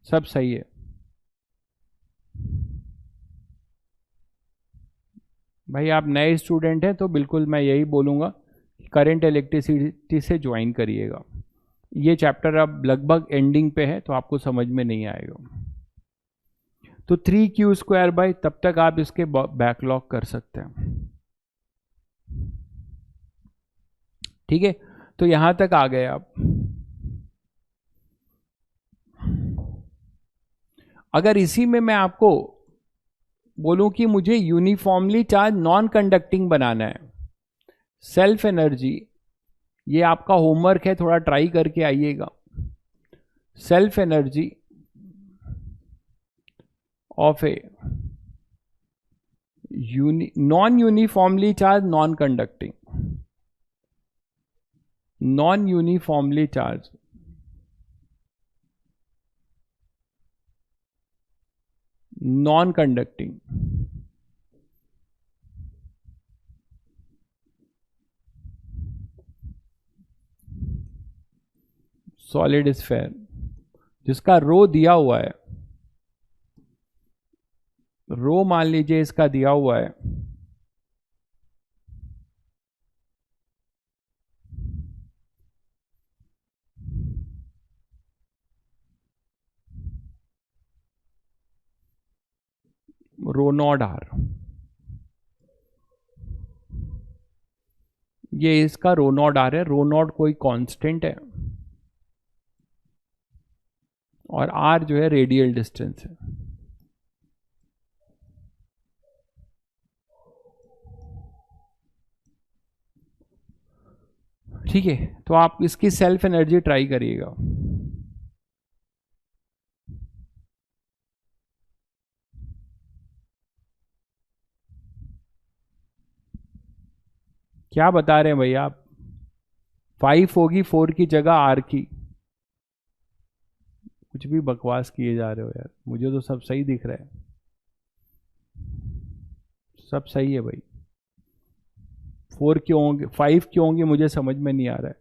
सब सही है भाई। आप नए स्टूडेंट हैं तो बिल्कुल मैं यही बोलूँगा कि करंट इलेक्ट्रिसिटी से ज्वाइन करिएगा। ये चैप्टर अब लगभग एंडिंग पे है तो आपको समझ में नहीं आएगा। तो 3q² बाई, तब तक आप इसके बैकलॉग कर सकते हैं, ठीक है। तो यहां तक आ गए आप। अगर इसी में मैं आपको बोलूं कि मुझे यूनिफॉर्मली चार्ज नॉन कंडक्टिंग बनाना है, सेल्फ एनर्जी, ये आपका होमवर्क है, थोड़ा ट्राई करके आइएगा। Self energy of a non uniformly charge non conducting, non uniformly charge non conducting, solid sphere जिसका रो दिया हुआ है, रो मान लीजिए इसका दिया हुआ है, रो नॉट आर, ये इसका रो नॉट आर है। रो नॉट कोई कांस्टेंट है और आर जो है रेडियल डिस्टेंस है, ठीक है। तो आप इसकी सेल्फ एनर्जी ट्राई करिएगा। क्या बता रहे हैं भैया आप? 5 होगी 4 की जगह आर की, कुछ भी बकवास किए जा रहे हो यार, मुझे तो सब सही दिख रहा है, सब सही है भाई। 4 क्यों होंगे, 5 क्यों होंगे, मुझे समझ में नहीं आ रहा है।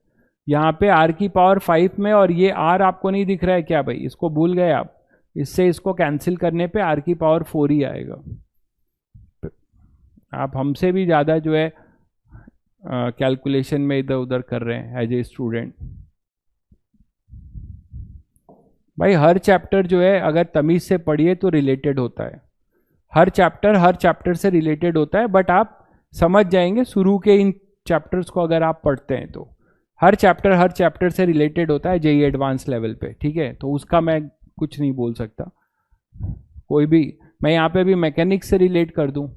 यहाँ पे r की पावर 5 में, और ये r आपको नहीं दिख रहा है क्या भाई? इसको भूल गए आप? इससे इसको कैंसिल करने पे r की पावर 4 ही आएगा। आप हमसे भी ज़्यादा जो है कैलकुलेशन में इधर उधर कर रहे हैं एज ए स्टूडेंट। भाई हर चैप्टर जो है अगर तमीज से पढ़िए तो रिलेटेड होता है, हर चैप्टर से रिलेटेड होता है, बट आप समझ जाएंगे शुरू के इन चैप्टर्स को अगर आप पढ़ते हैं तो हर चैप्टर से रिलेटेड होता है जेईई एडवांस लेवल पे, ठीक है। तो उसका मैं कुछ नहीं बोल सकता, कोई भी मैं यहाँ पे भी मैकेनिक्स से रिलेट कर दूं,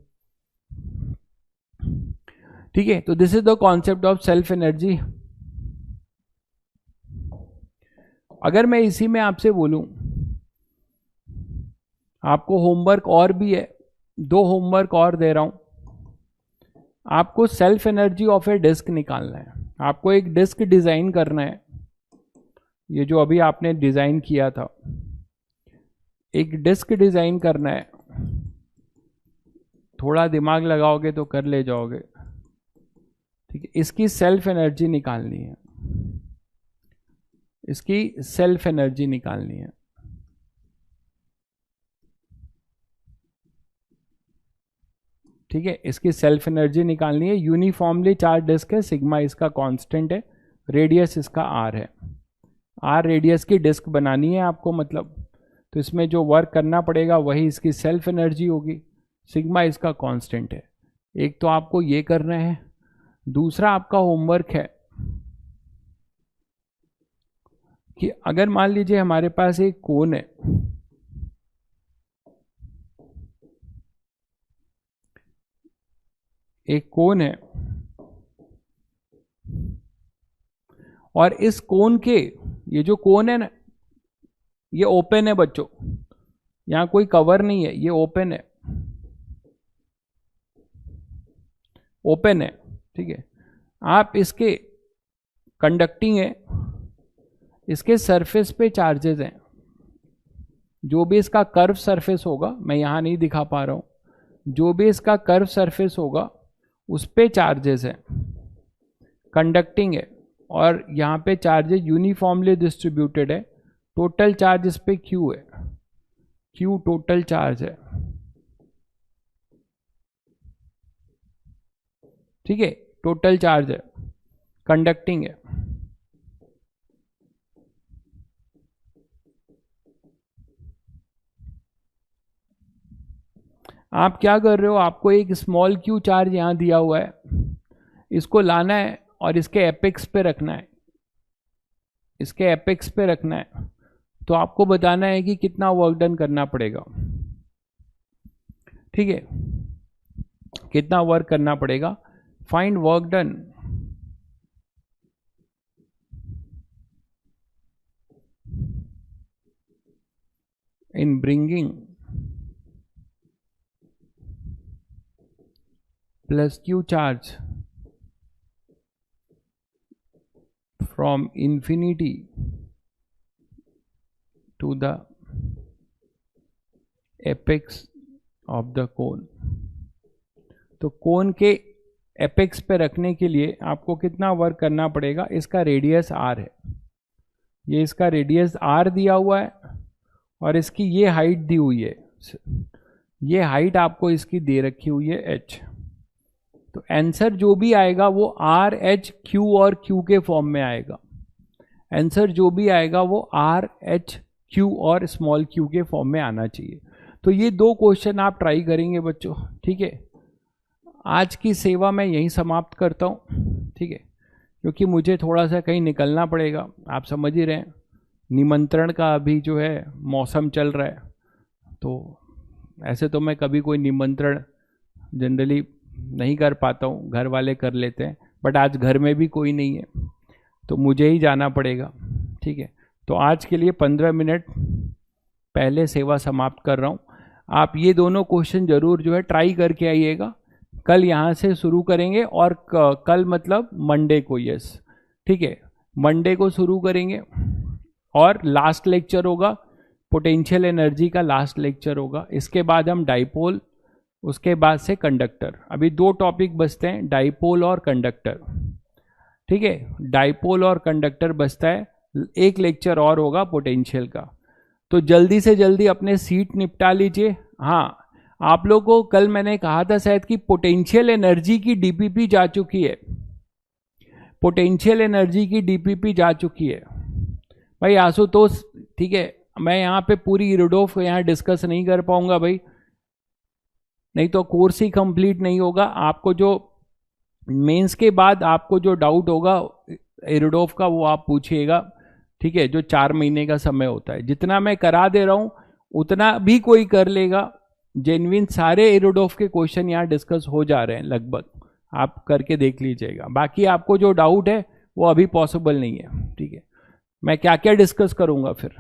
ठीक है। तो this is the concept of self energy. अगर मैं इसी में आपसे बोलूं, आपको होमवर्क और भी है, 2 होमवर्क और दे रहा हूं। आपको self energy of a disc निकालना है। आपको एक डिस्क डिजाइन करना है, ये जो अभी आपने डिजाइन किया था, एक डिस्क डिजाइन करना है। थोड़ा दिमाग लगाओगे तो कर ले जाओगे, ठीक है। इसकी सेल्फ एनर्जी निकालनी है, इसकी सेल्फ एनर्जी निकालनी है, ठीक है। इसकी सेल्फ एनर्जी निकालनी है। यूनिफॉर्मली चार्ज डिस्क है, सिग्मा इसका कांस्टेंट है, रेडियस इसका आर है। आर रेडियस की डिस्क बनानी है आपको, मतलब तो इसमें जो वर्क करना पड़ेगा वही इसकी सेल्फ एनर्जी होगी। सिग्मा इसका कांस्टेंट है। एक तो आपको ये करना है, दूसरा आपका होमवर्क है कि अगर मान लीजिए हमारे पास एक कोन है, एक कोन है और इस कोन के, ये जो कोन है ना, ये ओपन है बच्चों, यहां कोई कवर नहीं है, ये ओपन है, ओपन है, ठीक है। आप इसके कंडक्टिंग है, इसके सरफेस पे चार्जेस हैं, जो भी इसका कर्व सरफेस होगा, मैं यहां नहीं दिखा पा रहा हूं, जो भी इसका कर्व सरफेस होगा उस पे चार्जेस हैं, कंडक्टिंग है, और यहाँ पे चार्जेस यूनिफॉर्मली डिस्ट्रीब्यूटेड है। टोटल चार्ज इस पे क्यू है, क्यू टोटल चार्ज है, ठीक है। टोटल चार्ज है, कंडक्टिंग है। आप क्या कर रहे हो, आपको एक स्मॉल क्यू चार्ज यहां दिया हुआ है, इसको लाना है और इसके एपेक्स पे रखना है, इसके एपेक्स पे रखना है। तो आपको बताना है कि कितना वर्क डन करना पड़ेगा, ठीक है, कितना वर्क करना पड़ेगा। Find work done in bringing plus Q charge from infinity to the apex of the cone। तो कोन के एपेक्स पे रखने के लिए आपको कितना वर्क करना पड़ेगा, इसका रेडियस आर है, ये इसका रेडियस आर दिया हुआ है और इसकी ये हाइट दी हुई है, ये हाइट आपको इसकी दे रखी हुई है एच। तो आंसर जो भी आएगा वो आर एच क्यू और क्यू के फॉर्म में आएगा। आंसर जो भी आएगा वो आर एच क्यू और स्मॉल क्यू के फॉर्म में आना चाहिए। तो ये 2 क्वेश्चन आप ट्राई करेंगे बच्चों, ठीक है। आज की सेवा मैं यहीं समाप्त करता हूँ, ठीक है, क्योंकि मुझे थोड़ा सा कहीं निकलना पड़ेगा। आप समझ ही रहे हैं, निमंत्रण का अभी जो है मौसम चल रहा है, तो ऐसे तो मैं कभी कोई निमंत्रण जनरली नहीं कर पाता हूँ, घर वाले कर लेते हैं, बट आज घर में भी कोई नहीं है तो मुझे ही जाना पड़ेगा, ठीक है। तो आज के लिए 15 मिनट पहले सेवा समाप्त कर रहा हूँ। आप ये दोनों क्वेश्चन जरूर जो है ट्राई करके आइएगा। कल यहाँ से शुरू करेंगे और कल मतलब मंडे को, यस, ठीक है, मंडे को शुरू करेंगे और लास्ट लेक्चर होगा पोटेंशियल एनर्जी का, लास्ट लेक्चर होगा। इसके बाद हम डाइपोल, उसके बाद से कंडक्टर। अभी 2 टॉपिक बचते हैं, डाइपोल और कंडक्टर, ठीक है। डाइपोल और कंडक्टर बचता है, एक लेक्चर और होगा पोटेंशियल का। तो जल्दी से जल्दी अपने सीट निपटा लीजिए। हाँ, आप लोगों को कल मैंने कहा था शायद कि पोटेंशियल एनर्जी की डीपीपी जा चुकी है, पोटेंशियल एनर्जी की डीपीपी जा चुकी है भाई आशुतोष, ठीक है। मैं यहाँ पे पूरी इरोडोफ यहाँ डिस्कस नहीं कर पाऊंगा भाई, नहीं तो कोर्स ही कंप्लीट नहीं होगा। आपको जो मेंस के बाद आपको जो डाउट होगा इरिडोफ का वो आप पूछिएगा, ठीक है, जो 4 महीने का समय होता है। जितना मैं करा दे रहा हूं उतना भी कोई कर लेगा, जेन्युइन सारे इरिडोफ के क्वेश्चन यहाँ डिस्कस हो जा रहे हैं लगभग, आप करके देख लीजिएगा। बाकी आपको जो डाउट है वो अभी पॉसिबल नहीं है, ठीक है। मैं क्या क्या डिस्कस करूंगा फिर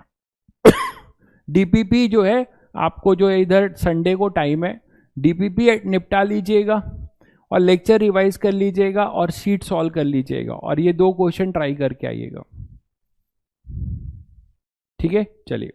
डीपीपी जो है, आपको जो इधर संडे को टाइम है, डीपीपी निपटा लीजिएगा और लेक्चर रिवाइज कर लीजिएगा और शीट सॉल्व कर लीजिएगा, और ये 2 क्वेश्चन ट्राई करके आइएगा, ठीक है। चलिए।